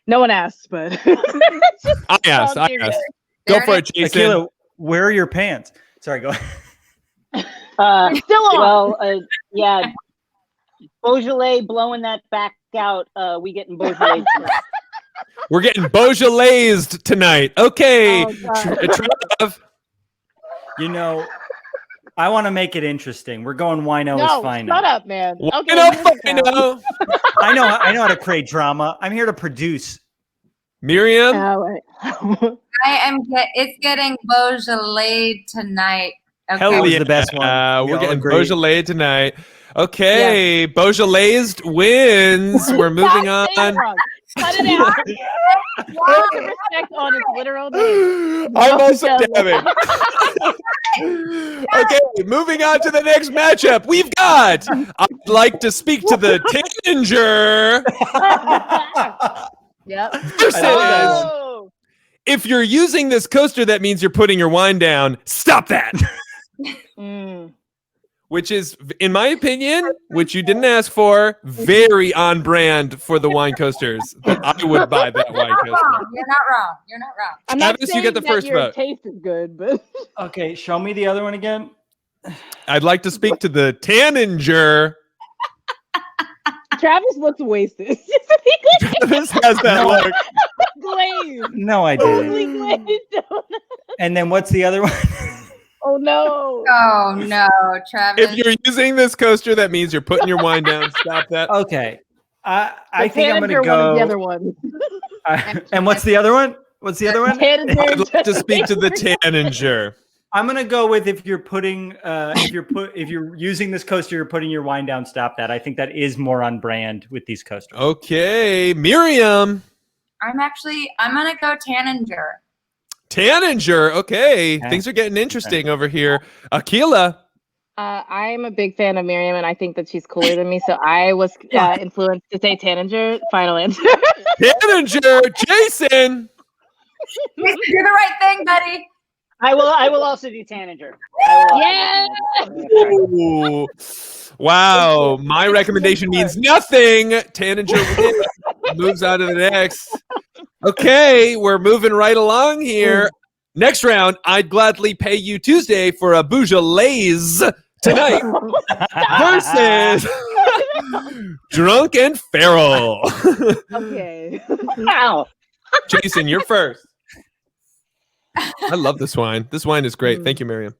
No one asked, but I asked. Go for it, Jason. Akilah, where are your pants? Sorry, go ahead. still on. Well, yeah. Beaujolais blowing that back out. We getting Beaujolais tonight. We're getting Beaujolaised tonight. Okay. Trav. You know, I want to make it interesting. We're going wino is fine. Shut up, man. Okay, Wino. I know how to create drama. I'm here to produce. Miriam. It's getting Beaujolais tonight. Okay. Hell is the best one. We're getting Beaujolais tonight. Okay, Beaujolaised wins. We're moving on. Cut it out. Put respect on its literal name. I'm also dabbing. Okay, moving on to the next matchup. We've got. I'd like to speak to the Tanginger. Yep. Versus, if you're using this coaster, that means you're putting your wine down. Stop that. Which is, in my opinion, which you didn't ask for, very on brand for the wine coasters. I would buy that wine coaster. You're not wrong. You're not wrong. I'm not Travis, saying you get the that first your vote. taste is good, but Okay, show me the other one again. I'd like to speak to the Tanginger. Travis looks wasted. Travis has that look. Glazed. No, I Totally didn't. glazed. And then what's the other one? Oh no. Oh no, Travis. If you're using this coaster, that means you're putting your wine down. Stop that. Okay. I think I'm Tanager going to go. one is the other one. And what's the other one? What's the other one? I'd like to speak to the Tanginger. I'm going to go with if you're putting if you're using this coaster, you're putting your wine down. Stop that. I think that is more on brand with these coasters. Okay, Miriam. I'm gonna go Tanginger. Tanginger. Okay, things are getting interesting over here. Akilah. I'm a big fan of Miriam, and I think that she's cooler than me, so I was influenced to say Tanginger. Final answer. Tanginger. Jason. Do the right thing, buddy. I will also do Tanager. Yeah. Ooh. Wow, my recommendation means nothing. Tanager moves on to the next. Okay, we're moving right along here. Next round, I'd gladly pay you Tuesday for a Beaujolais tonight versus Drunk and Feral. Okay. Wow. Jason, you're first. I love this wine. This wine is great. Thank you, Miriam.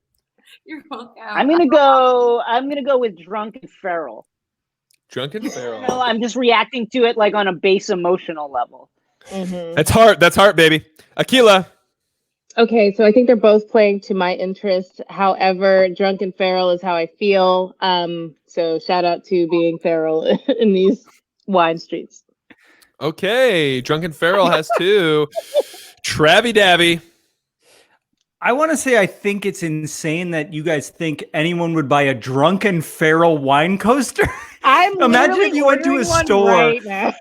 You're welcome. I'm gonna go with Drunk and Feral. Drunk and Feral. No, I'm just reacting to it like on a base emotional level. That's heart. That's heart, baby. Akilah. Okay, so I think they're both playing to my interest. However, Drunk and Feral is how I feel. So shout out to being feral in these wine streets. Okay, Drunk and Feral has two. Travy Dabby. I want to say I think it's insane that you guys think anyone would buy a Drunk and Feral wine coaster. Imagine if you went to a store. Right now.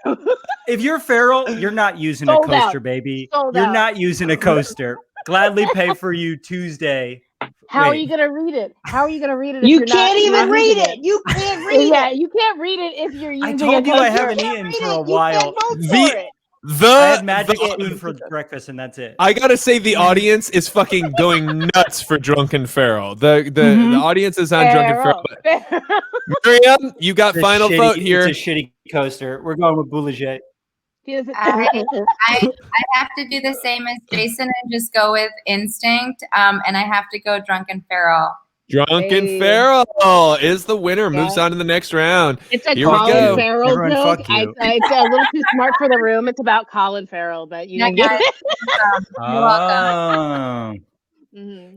If you're feral, you're not using Sold a coaster, out. baby. Sold You're out. not using a coaster. Gladly pay for you Tuesday. How are Wait. you gonna read it? How are you gonna read it? If You you're can't not even read using it. You can't read Yeah, it. you can't read it if you're using I told a you I coaster. haven't eaten for a while. The I had magic spoon for breakfast, and that's it. I gotta say, the audience is fucking going nuts for Drunk and Feral. The audience is on Drunk and Feral. Miriam, you got final vote here. It's a shitty coaster. We're going with Boulanger. I have to do the same as Jason and just go with instinct. And I have to go Drunk and Feral. Drunk and Feral is the winner. Moves on to the next round. It's a Here we Colin go. Farrell Everyone joke. fuck you. It's a little too smart for the room. It's about Colin Farrell, but you didn't get it. You're welcome.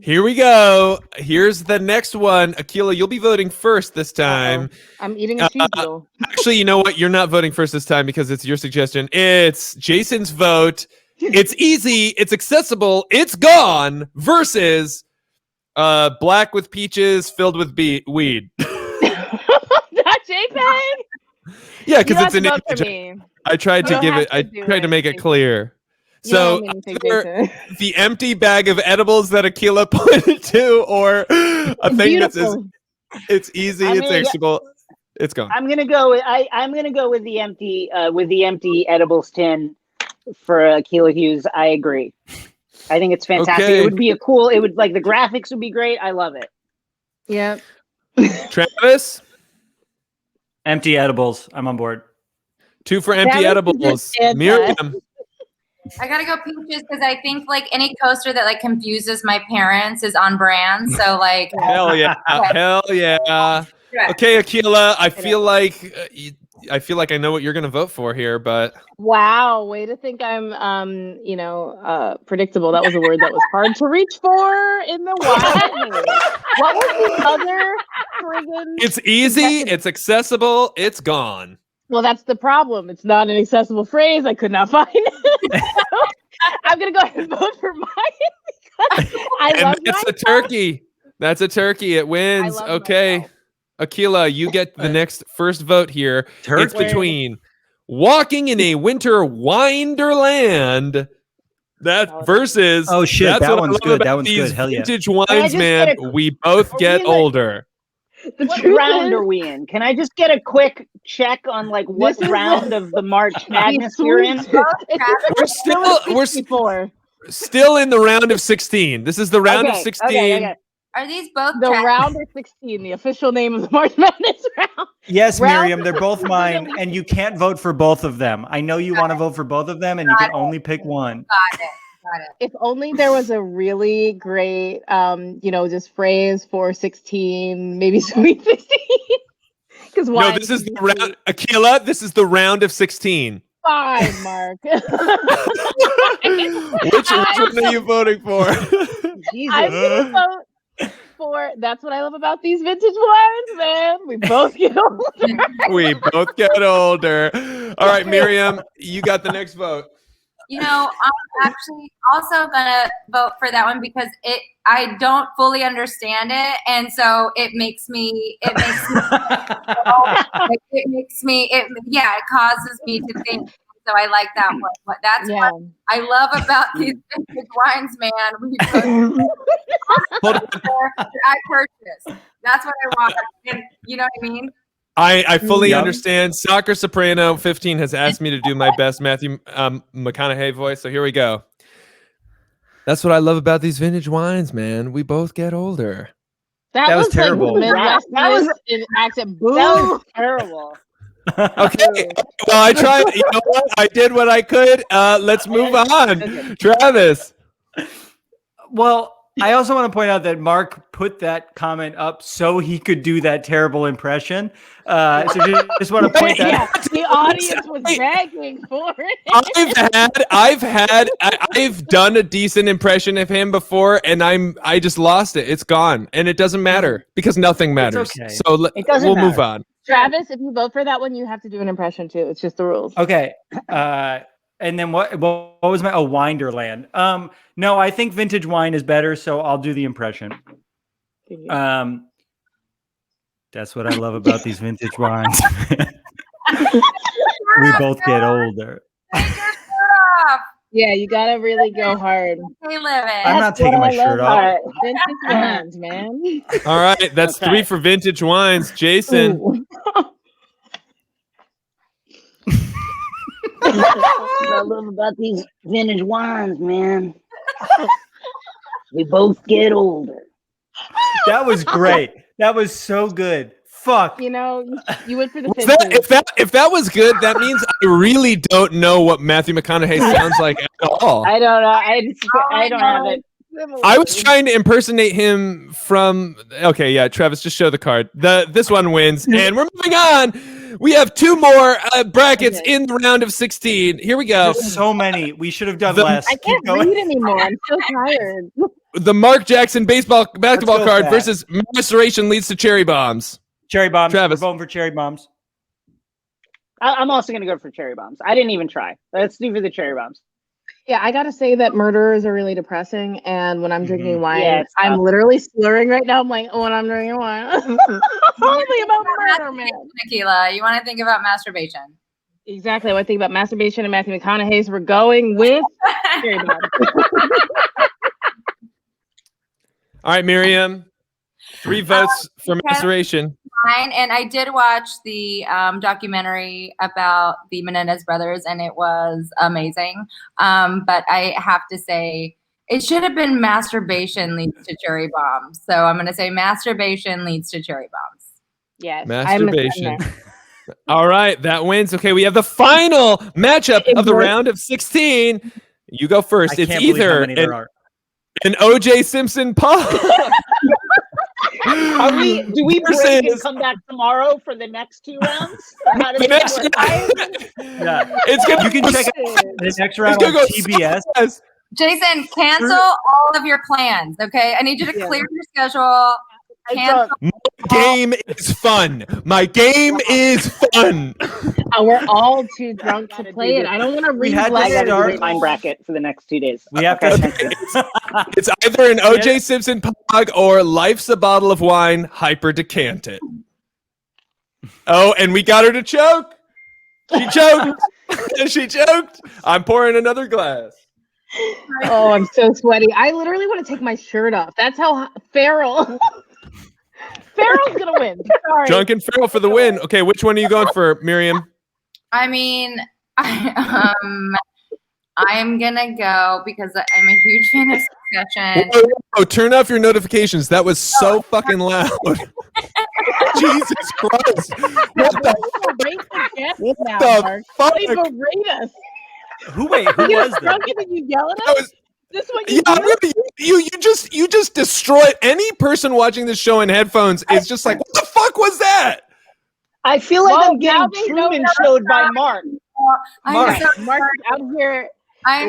Here we go. Here's the next one. Akilah, you'll be voting first this time. I'm eating a cheese doodle. Actually, you know what? You're not voting first this time because it's your suggestion. It's Jason's vote. It's easy. It's accessible. It's gone versus black with peaches filled with weed. Not JPEG. Yeah, because it's an vote for image. me. I tried to You give don't it. have I to do tried to it. make it clear. You So don't have anything, either Jason. the empty bag of edibles that Akilah pointed to, or a thing that's it's easy, it's accessible, it's gone. I'm gonna go with I'm gonna go with the empty edibles tin for Akilah Hughes. I agree. I think it's fantastic. Okay. It would be the graphics would be great. I love it. Yeah. Travis, Empty edibles. I'm on board. 2 for empty Travis is edibles. just anti. Miriam, I gotta go peaches because I think like any coaster that like confuses my parents is on brand. So like, hell yeah, hell yeah. Yeah. Okay, Akilah, I feel like I know what you're gonna vote for here, but Wow, way to think I'm predictable. That was a word that was hard to reach for in the wild. What was the other friggin' it's easy, it's accessible, it's gone. Well, that's the problem. It's not an accessible phrase. I could not find it. So I'm gonna go ahead and vote for mine because I love That's a myself. turkey. That's a turkey. It wins. love Okay. myself. Akilah, you get the next first vote here. Turkey. It's between walking in a winter winderland versus Oh shit, that's that what I one's love good. about That one's these good. Hell yeah. vintage I wines, just man. get a- We both get we like- older. The What truth round is, are we in? Can I just get a quick check on like what This is round of the March Madness we're in? We're still in the round of 16. This is the round of 16. Okay. are these both the Travis? round of 16, the official name of the March Madness round. Yes, Round- Miriam, they're both mine, and you can't vote for both of them. I know you want to vote for both of them, and you can only pick one. Got it. If only there was a really great, just phrase for 16, maybe Sweet 16. Because No, this is the round. Akilah, this is the round of 16. Fine, Mark. Which one are you voting for? Jesus. I'm gonna vote for. That's what I love about these vintage wines, man. We both get older. We both get older. All right, Miriam, you got the next vote. You know, I'm actually also gonna vote for that one because I don't fully understand it, and so it causes me to think. So I like that one. That's what I love about these vintage wines, man. I purchase. That's what I want. And you know what I mean? I fully understand. Soccer Soprano 15 has asked me to do my best Matthew McConaughey voice, so here we go. That's what I love about these vintage wines, man. We both get older. That was terrible. Like Midwest, that was accent. Boo. That was terrible. Okay. Well, I tried. You know what? I did what I could. Let's move on. Travis. Well, I also want to point out that Mark put that comment up so he could do that terrible impression. So just want to point that out. The audience was begging for it. I've done a decent impression of him before, and I just lost it. It's gone, and it doesn't matter because nothing matters. Okay. So we'll move on. Travis, if you vote for that one, you have to do an impression too. It's just the rules. Okay. And then what was my Winderland? No, I think vintage wine is better, so I'll do the impression. That's what I love about these vintage wines. We both get older. Yeah, you gotta really go hard. I'm not taking my shirt off. Vintage wines, man. All right, that's 3 for vintage wines. Jason. What I love about these vintage wines, man. We both get older. That was great. That was so good. Fuck. You know, you went for the if that was good, that means I really don't know what Matthew McConaughey sounds like at all. I don't know. I don't have it. I was trying to impersonate him from. Okay, yeah, Travis, just show the card. This one wins, and we're moving on. We have 2 more brackets in the round of 16. Here we go. There's so many. We should have done less. I can't read anymore. I'm so tired. The Mark Jackson basketball card versus maceration leads to cherry bombs. Cherry bombs. Travis. We're voting for cherry bombs. I'm also going to go for cherry bombs. I didn't even try. Let's do for the cherry bombs. Yeah, I gotta say that murderers are really depressing, and when I'm drinking wine, I'm literally slurring right now. I'm like, when I'm drinking wine, only about murder, man. Akilah, you want to think about masturbation? Exactly. I want to think about masturbation and Matthew McConaughey's. We're going with. All right, Miriam. 3 votes for maceration. And I did watch the documentary about the Menendez brothers, and it was amazing. But I have to say, it should have been masturbation leads to cherry bombs. So I'm going to say masturbation leads to cherry bombs. Yes. Masturbation. All right, that wins. Okay, we have the final matchup of the round of 16. You go first. It's either an O.J. Simpson pop. Do we break and come back tomorrow for the next 2 rounds? How does It's good. You can check out the next round on TBS. Jason, cancel all of your plans, okay? I need you to clear your schedule. My game is fun. My game is fun. We're all too drunk to play it. I don't want to read a time bracket for the next 2 days. We have to. It's either an O.J. Simpson pog or life's a bottle of wine. Hyper decant it. Oh, and we got her to choke. She choked. She choked. I'm pouring another glass. Oh, I'm so sweaty. I literally want to take my shirt off. That's how feral. Farrell's gonna win. Sorry. Drunken Farrell for the win. Okay, which one are you going for, Miriam? I mean, I'm gonna go because I'm a huge fan of Concepcion. Oh, turn off your notifications. That was so fucking loud. Jesus Christ! What the fuck? Rate us. Who was that? Drunk and you yell at us? This what you you just destroyed any person watching this show in headphones is just like, what the fuck was that? I feel like I'm getting Truman showed by Mark. Mark's out here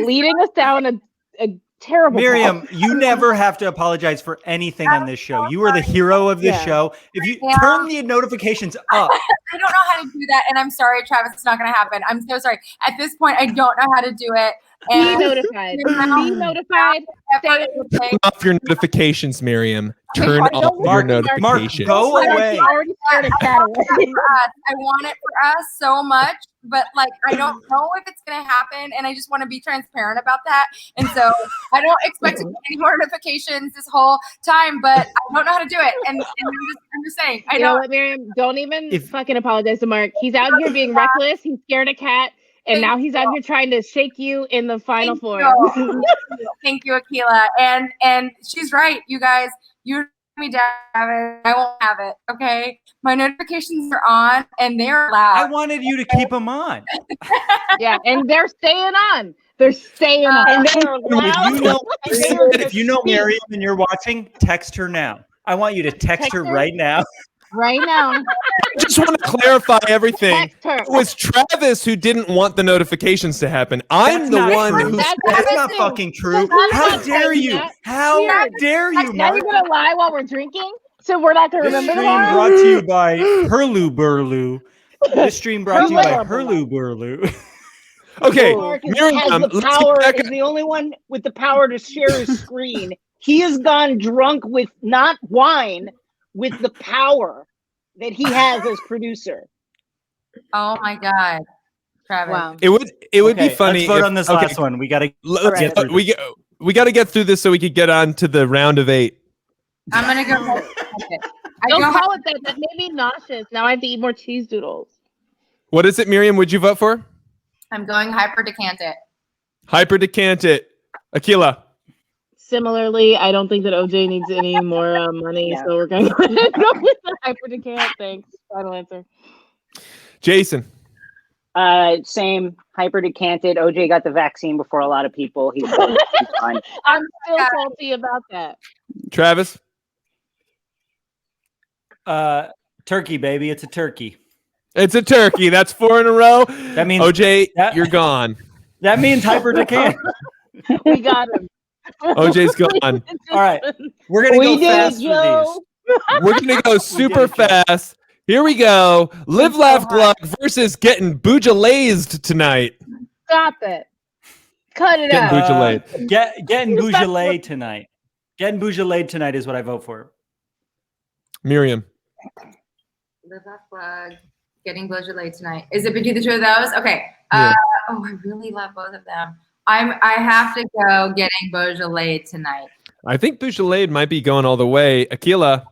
leading us down a terrible Miriam, path. you never have to apologize for anything on this show. You are the hero of this show. If you turn the notifications up. I don't know how to do that, and I'm sorry, Travis, it's not going to happen. I'm so sorry. At this point, I don't know how to do it. Be notified. Be notified. Turn off your notifications, Miriam. turn Mark, off your Mark, notifications. go away. I already started cat away. I want it for us so much, but like I don't know if it's gonna happen, and I just want to be transparent about that. And so I don't expect to get any more notifications this whole time, but I don't know how to do it. And I'm just saying, I You know know. what, Miriam? Don't even fucking apologize to Mark. He's out here being reckless. He's scared of cat, and now he's out here trying to shake you in the final form. Thank you, Akilah. And she's right, you guys. You're me down. I won't have it. Okay, my notifications are on, and they're loud. I wanted you to keep them on. Yeah, and they're staying on. They're staying on. And they are loud. If you know Miriam and you're watching, text her now. I want you to text her right now. Right now. I just want to clarify everything. Text her. It was Travis who didn't want the notifications to happen. I'm the one who. That's not fucking true. How dare you? How dare you, Now Mark? you're gonna lie while we're drinking, so we're not gonna This remember stream tomorrow? brought to you by HurluBerlu. This stream brought to you by HurluBerlu. Okay, Mark Miriam, has the let's power. get back. Is the only one with the power to share his screen. He has gone drunk with not wine, with the power that he has as producer. Oh my God, Travis. Wow. It would be funny. Let's vote if- on this okay, last one. We gotta Let's get through this. we got to get through this so we could get on to the round of 8. I'm gonna go. Okay. Don't call it that. That made me nauseous. Now I have to eat more cheese doodles. What is it, Miriam? Would you vote for? I'm going hyper decant it. Hyper decant it. Akilah. Similarly, I don't think that OJ needs any more money, so we're going to go with the hyper decant. Thanks. Final answer. Jason. Same, hyper decanted. OJ got the vaccine before a lot of people. He's fine. I'm still salty about that. Travis. Turkey, baby. It's a turkey. It's a turkey. That's 4 in a row. That means OJ, you're gone. That means hyper decant. We got him. OJ's gone. All right, we're gonna go fast with these. We're gonna go super fast. Here we go. Live, laugh, glug versus getting boujalaised tonight. Stop it. Cut it Getting out. Beaujolais. Getting Beaujolais tonight. Getting Beaujolais tonight is what I vote for. Miriam. Live, laugh, plug. Getting Beaujolais tonight. Is it between the two of those? Okay. Yeah. Oh, I really love both of them. I have to go getting Beaujolais tonight. I think Beaujolais might be going all the way. Akilah.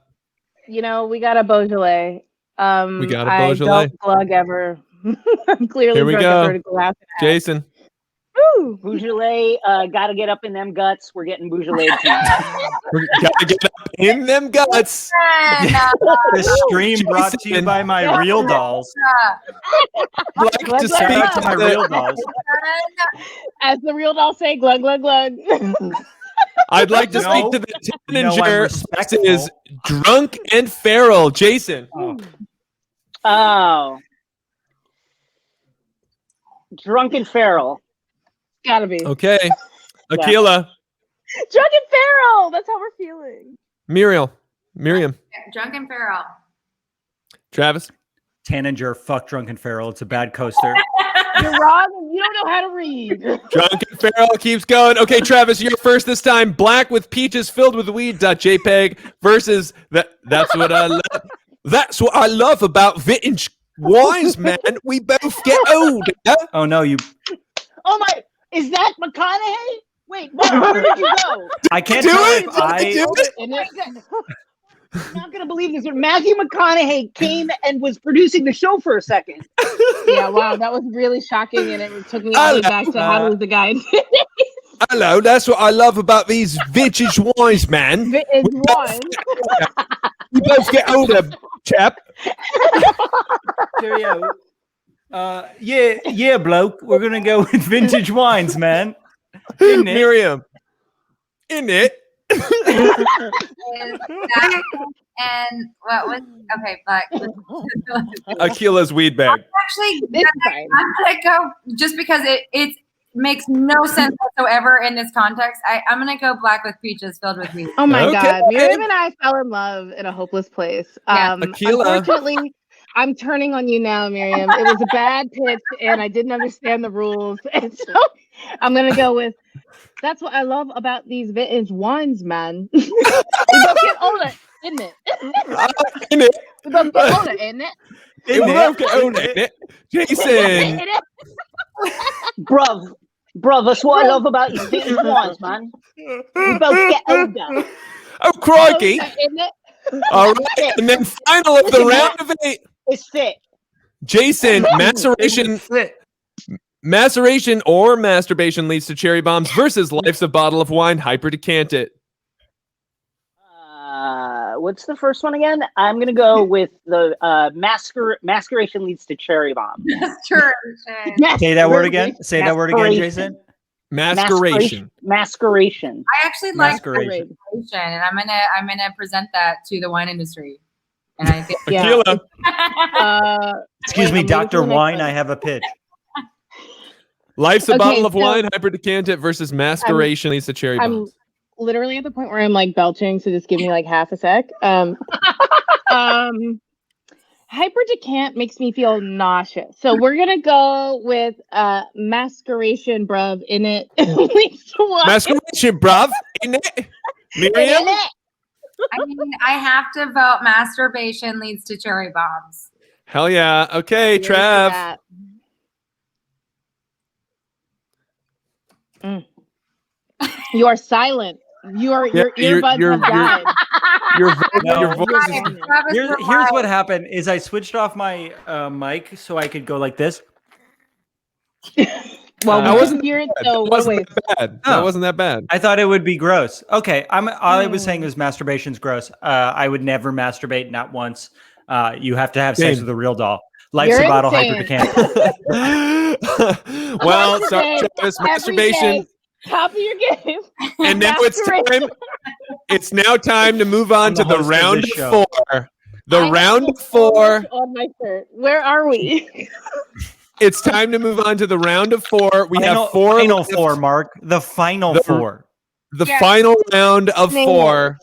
You know, we got a Beaujolais. We got a Beaujolais. I don't glug ever. I'm clearly Here we drunk. go. I've heard a glass and a half. Jason. Woo! Beaujolais, got to get up in them guts. We're getting Beaujolais tonight. We gotta get up in them guts. This stream brought to you by my real dolls. I'd like to Glug, speak glug, to my the, real dolls. As the real dolls say, glug, glug, glug. I'd like to speak to the You know, I'm teenager respectful. is drunk and feral. Jason. Oh. Drunken feral. Gotta be. Okay. Akilah. Drunk and feral. That's how we're feeling. Miriam. Drunk and feral. Travis. Tanager, fuck Drunken Feral. It's a bad coaster. You're wrong and you don't know how to read. Drunk and feral keeps going. Okay, Travis, you're first this time. Black with peaches filled with weed.jpg versus that's what I love. That's what I love about vintage wines, man. We both get older. Oh no, you. Oh my, is that McConaughey? Wait, where did you go? I can't Do tell it. if I. Do it. I'm not going to believe this. Matthew McConaughey came and was producing the show for a second. Yeah, wow, that was really shocking, and it took me all the way back to how to lose the guy. Hello, that's what I love about these vintage wines, man. It's wine. We both get older, chap. Cheerio. Yeah, bloke. We're gonna go with vintage wines, man. Isn't it? Miriam. In it. And what was but Akilah's weed bag. actually It's fine. I'm gonna go just because it makes no sense whatsoever in this context. I'm gonna go black with peaches filled with weed. Oh my Okay. God. Miriam and I fell in love in a hopeless place. Yeah. Akilah. Unfortunately, I'm turning on you now, Miriam. It was a bad pitch and I didn't understand the rules. And so I'm going to go with, that's what I love about these vintage wines, man. We both get older, isn't it? In it. We both get older, isn't it? We both get older, in it. Jason. Bruv, that's what I love about you vintage wines, man. We both get older. Oh, crikey. Older, isn't it? All right. And then final of the round of 8. It's fit. Jason, maceration or masturbation leads to cherry bombs versus life's a bottle of wine. Hyper decant it. What's the first one again? I'm gonna go with the masqueration leads to cherry bomb. Say that word again. Say that word again, Jason. Masqueration. Masqueration. I actually like masqueration, and I'm gonna present that to the wine industry. And I think, excuse me, Dr. Wine. I have a pitch. Life's a bottle of wine. Hyper decant it versus masqueration leads to cherry bombs. I'm literally at the point where I'm like belching, so just give me like half a sec. Hyper decant makes me feel nauseous, so we're gonna go with masqueration, bruv. In it, masqueration, bruv. In it, Miriam. I mean, I have to vote. Masturbation leads to cherry bombs. Hell yeah! Okay, Trav. You are silent. Your earbuds have died. Your voice is... Here's what happened: is I switched off my mic so I could go like this. Well, that wasn't hear it, so wasn't that bad. That wasn't that bad. I thought it would be gross. Okay, all I was saying was masturbation's gross. I would never masturbate, not once. You have to have sex with a real doll. Life's a bottle, hyper decant. Well, sorry, Travis, masturbation. Top of your game. And now it's now time to move on to the round of 4. The round of 4. On my shirt. Where are we? It's time to move on to the round of 4. We have final 4, Mark. The final 4. The final round of 4.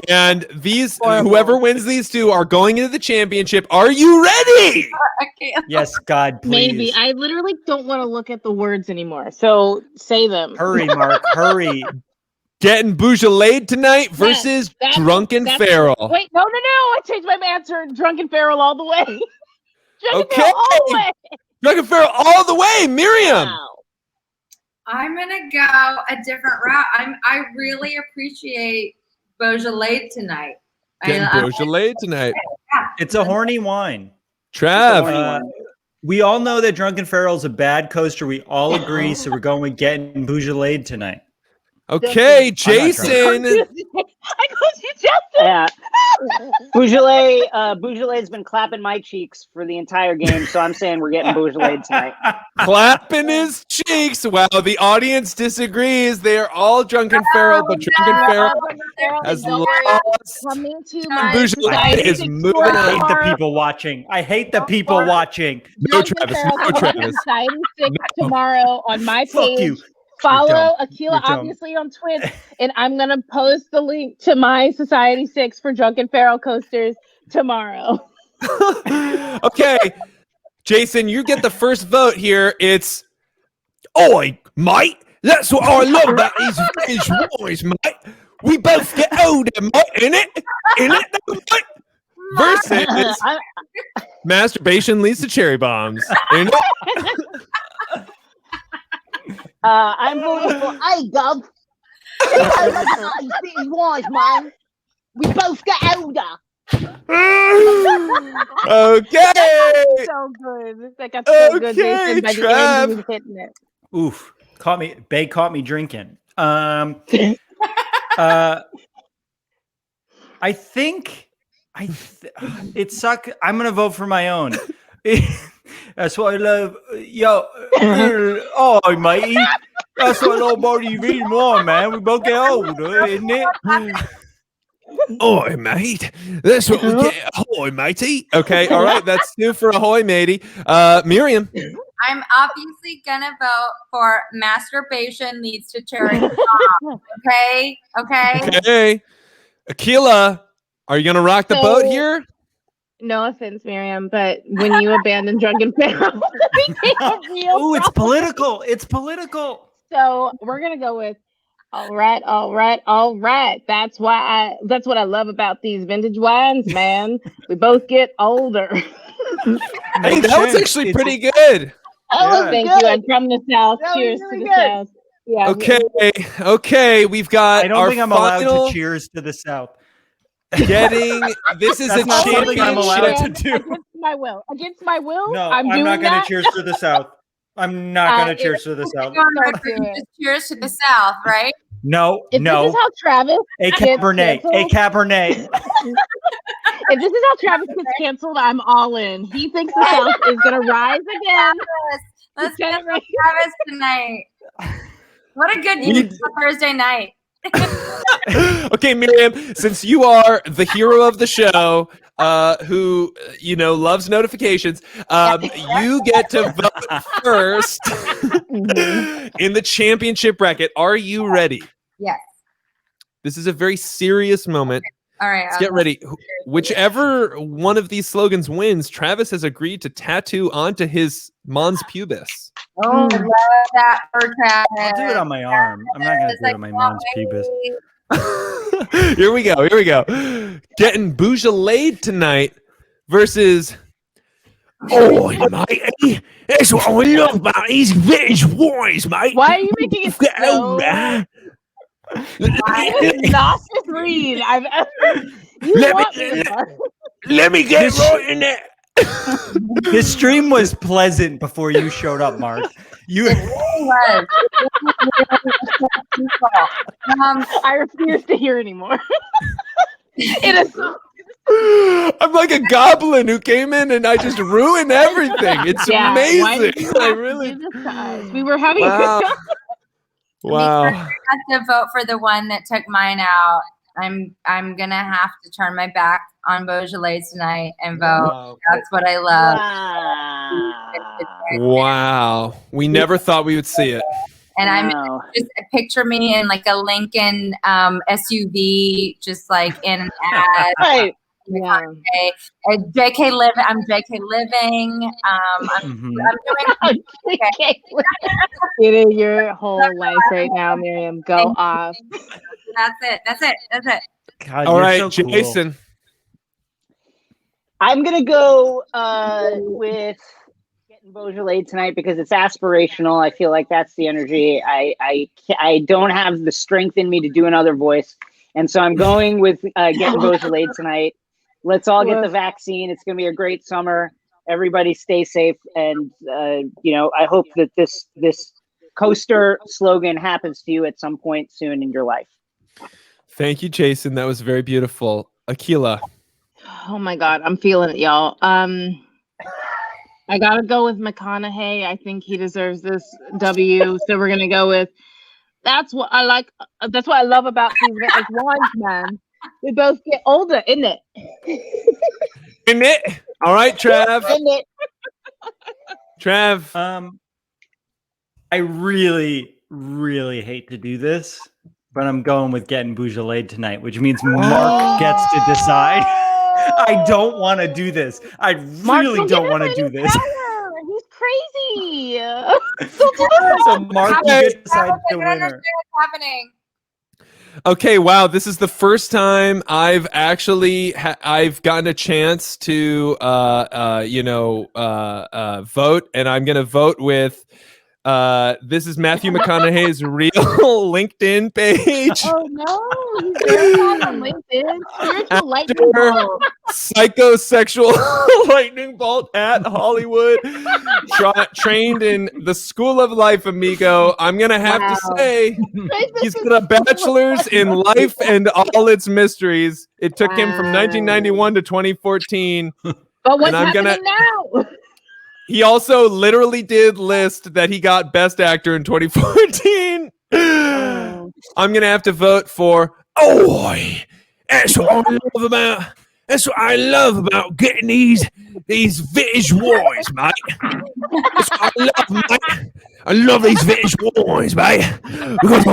And these, whoever wins these 2 are going into the championship. Are you ready? Yes, God, please. Maybe. I literally don't want to look at the words anymore. So say them. Hurry, Mark. Hurry. Getting Beaujolais tonight versus Drunken Feral. Wait, no. I changed my answer. Drunken Feral all the way. Feral all the way. Drunken Feral all the way. Miriam. Wow. I'm going to go a different route. I really appreciate Beaujolais tonight. Beaujolais tonight. It's a horny wine. Trav. We all know that Drunken Feral is a bad coaster. We all agree, so we're going with getting Beaujolais tonight. Okay, Jason. Yeah. Beaujolais has been clapping my cheeks for the entire game, so I'm saying we're getting Beaujolais tonight. Clapping his cheeks. Wow, the audience disagrees. They are all Drunken Feral, but Drunken Feral has lost. Beaujolais is moving on. I hate the people watching. I hate the people watching. No, Travis. No, Travis. Society 6 tomorrow on my page. Fuck you. Follow Akilah, obviously, on Twitch, and I'm going to post the link to my Society 6 for Drunken Feral coasters tomorrow. Okay, Jason, you get the first vote here. It's, oi, mate, that's what I love about these vintage wines, mate. We both get older, mate, innit? Mate? Versus masturbation leads to cherry bombs, innit? I'm voting for Gov. These wines, man. We both get older. Okay. So good. That got so good, Jason. By the end, he was hitting it. Oof. Bay caught me drinking. I think it sucked. I'm going to vote for my own. That's what I love. Yo, oh, matey. That's what I love about you reading wine, man. We both get older, isn't it? Oi, mate. That's what we get. Ahoy, matey. Okay, all right. That's 2 for ahoy, matey. Miriam. I'm obviously going to vote for masturbation leads to cherry bomb. Okay? Okay. Akilah, are you going to rock the boat here? No offense, Miriam, but when you abandon Drunken Feral, oh, it's political. It's political. So we're gonna go with All right. That's what I love about these vintage wines, man. We both get older. Hey, that was actually pretty good. Thank you. I'm from the South. Cheers to the South. Yeah. Okay. We've got. I don't think I'm allowed to cheers to the South. This is a not something I'm allowed championship. to do. Against my will. No, I'm not going to cheers to the South. I'm not going to cheers to the South. Just cheers to the South, right? No. This is how Travis A Cabernet. If this is how Travis gets canceled, I'm all in. He thinks the South is going to rise again. Let's get Travis tonight. What a good Thursday night. Okay, Miriam, since you are the hero of the show, who loves notifications, you get to vote first in the championship bracket. Are you ready? Yes. This is a very serious moment. All right. Let's get ready. Whichever one of these slogans wins, Travis has agreed to tattoo onto his mons pubis. Oh, I love that for Travis. I'll do it on my arm. I'm not going to do it on my mons pubis. Here we go. Getting Beaujolais tonight versus. Oh, mate, that's what I love about these vintage wines, mate. Why are you making it so? Not to read. Let me get right in there. This stream was pleasant before you showed up, Mark. I refuse to hear anymore. It is. I'm like a goblin who came in and I just ruined everything. It's amazing. We were having a good time. Wow. I have to vote for the one that took mine out. I'm gonna have to turn my back on Beaujolais tonight and vote. Wow. That's what I love. Wow. We never thought we would see it. And I'm just picture me in like a Lincoln SUV, just like in an ad. Right. Yeah. I'm JK Living. I'm doing Getting your whole life right now, Miriam. Go off. That's it. God, all right, so cool. Jason. I'm gonna go with getting Beaujolais tonight because it's aspirational. I feel like that's the energy. I don't have the strength in me to do another voice, and so I'm going with getting Beaujolais tonight. Let's all get the vaccine. It's gonna be a great summer. Everybody stay safe, and I hope that this coaster slogan happens to you at some point soon in your life. Thank you, Jason. That was very beautiful. Akilah. Oh my God, I'm feeling it, y'all. I gotta go with McConaughey. I think he deserves this W. So we're gonna go with. That's what I like. That's what I love about these wines, man. We both get older, isn't it? Isn't it? All right, Trav. Isn't it? Trav. I really, really hate to do this, but I'm going with getting Beaujolais tonight, which means Mark gets to decide. I don't want to do this. I really don't want to do this. He's crazy. So Mark, you get to decide the winner. What's happening? Okay, wow, this is the first time I've actually I've gotten a chance to vote, and I'm gonna vote with this is Matthew McConaughey's real LinkedIn page. Oh no, he's verified on LinkedIn. Spiritual lightning bolt. Psychosexual lightning bolt at Hollywood. Trained in the School of Life, amigo. I'm gonna have to say he's got a bachelor's in life and all its mysteries. It took him from 1991 to 2014. But what's happening now? He also literally did list that he got Best Actor in 2014. I'm gonna have to vote for. Oh, that's what I love about getting these vintage wines, mate. That's what I love, mate. I love these vintage wines, mate. Because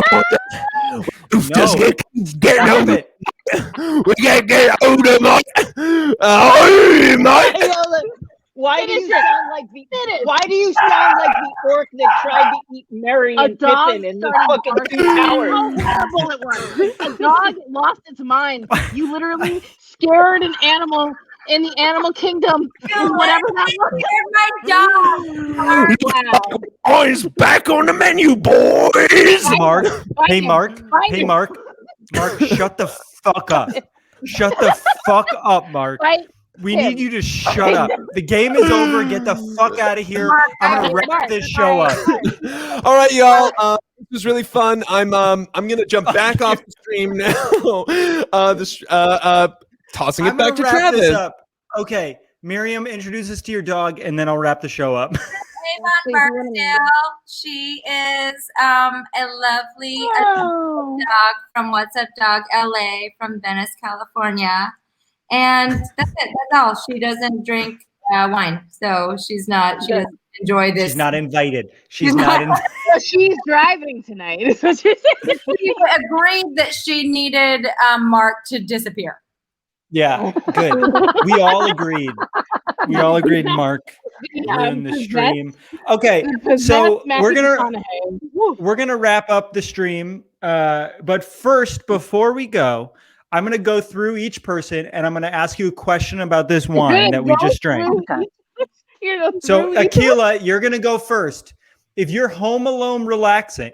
get older. We get older, mate. Oh, mate. Why do you sound like the orc that tried to eat Merry and Pippin in the fucking Two Towers? How horrible it was. A dog lost its mind. You literally scared an animal in the animal kingdom. Whatever that was. My dog. Boys, back on the menu, boys. Mark. Hey, Mark. Hey, Mark. Mark, shut the fuck up. Shut the fuck up, Mark. We need you to shut up. The game is over. Get the fuck out of here. I'm gonna wrap this show up. All right, y'all. This was really fun. I'm gonna jump back off the stream now. Tossing it back to Travis. Okay, Miriam, introduce us to your dog, and then I'll wrap the show up. Avon Barksdale. She is a lovely dog from What's Up Dog LA from Venice, California. And that's it. That's all. She doesn't drink wine. So she doesn't enjoy this. She's not invited. She's not She's driving tonight. She agreed that she needed Mark to disappear. Yeah, good. We all agreed. Mark ruined the stream. Okay, so we're gonna wrap up the stream. But first, before we go, I'm gonna go through each person and I'm gonna ask you a question about this wine that we just drank. So Akilah, you're gonna go first. If you're home alone relaxing,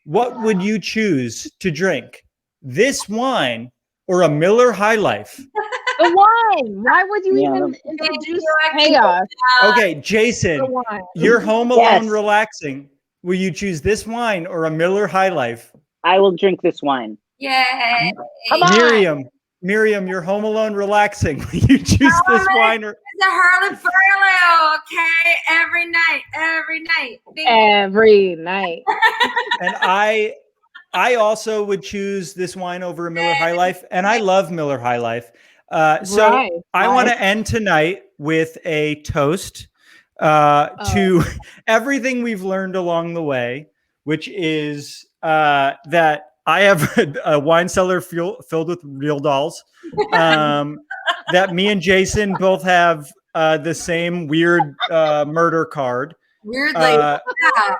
what would you choose to drink? This wine or a Miller High Life? The wine. Why would you even introduce chaos? Okay, Jason, you're home alone relaxing. Will you choose this wine or a Miller High Life? I will drink this wine. Yay. Miriam, you're home alone relaxing. Will you choose this wine or? It's a Hurluberlu, okay? Every night. Every night. And I also would choose this wine over a Miller High Life, and I love Miller High Life. I want to end tonight with a toast to everything we've learned along the way, which is that I have a wine cellar filled with real dolls. That me and Jason both have the same weird murder card. Weirdly,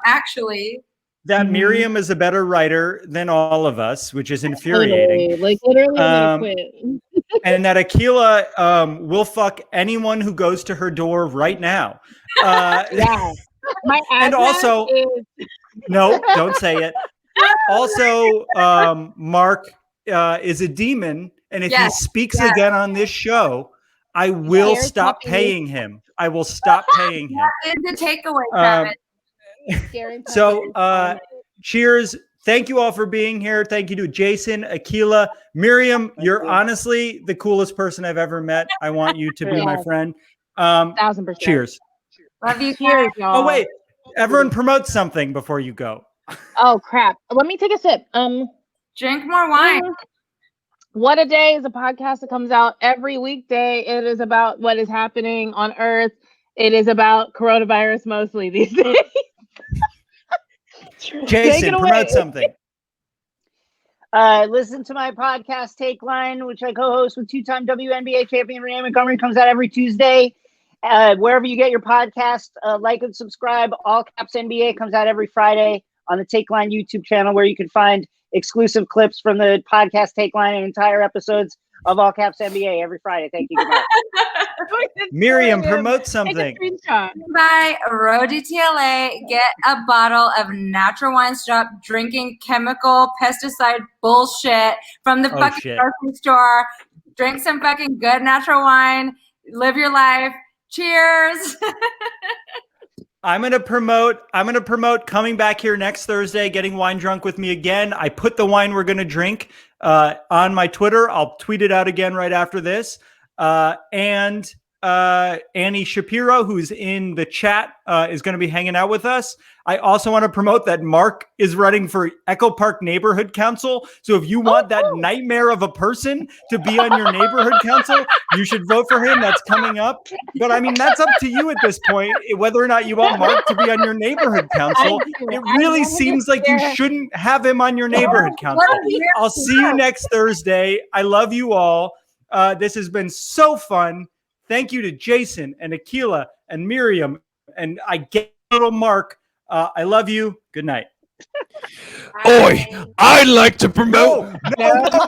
actually. That Miriam is a better writer than all of us, which is infuriating. Literally, I'm gonna quit. And that Akilah will fuck anyone who goes to her door right now. Yeah. My and also, no, don't say it. Also, Mark is a demon, and if he speaks again on this show, I will stop paying him. I will stop paying him. That is a takeaway, Travis. So, cheers. Thank you all for being here. Thank you to Jason, Akilah, Miriam. You're honestly the coolest person I've ever met. I want you to be my friend. 1000%. Cheers. Love you. Cheers, y'all. Oh, wait. Everyone promote something before you go. Oh, crap. Let me take a sip. Drink more wine. What a Day is a podcast that comes out every weekday. It is about what is happening on Earth. It is about coronavirus mostly these days. Jason, promote something. Listen to my podcast, Take Line, which I co-host with two-time WNBA champion Renee Montgomery. Comes out every Tuesday. Wherever you get your podcast, like and subscribe. All Caps NBA comes out every Friday on the Take Line YouTube channel, where you can find exclusive clips from the podcast Take Line and entire episodes of All Caps NBA every Friday. Thank you. Miriam, promote something. Buy Rodi TLA, get a bottle of natural wine. Stop drinking chemical pesticide bullshit from the fucking grocery store. Drink some fucking good natural wine. Live your life. Cheers. I'm gonna promote coming back here next Thursday, getting wine drunk with me again. I put the wine we're gonna drink on my Twitter. I'll tweet it out again right after this. And Annie Shapiro, who's in the chat, is going to be hanging out with us. I also want to promote that Mark is running for Echo Park Neighborhood Council. So if you want that nightmare of a person to be on your neighborhood council, you should vote for him. That's coming up. But I mean, that's up to you at this point, whether or not you want Mark to be on your neighborhood council. It really seems like you shouldn't have him on your neighborhood council. I'll see you next Thursday. I love you all. This has been so fun. Thank you to Jason and Akilah and Miriam. And I get little Mark. I love you. Good night. Oi, I'd like to promote. No.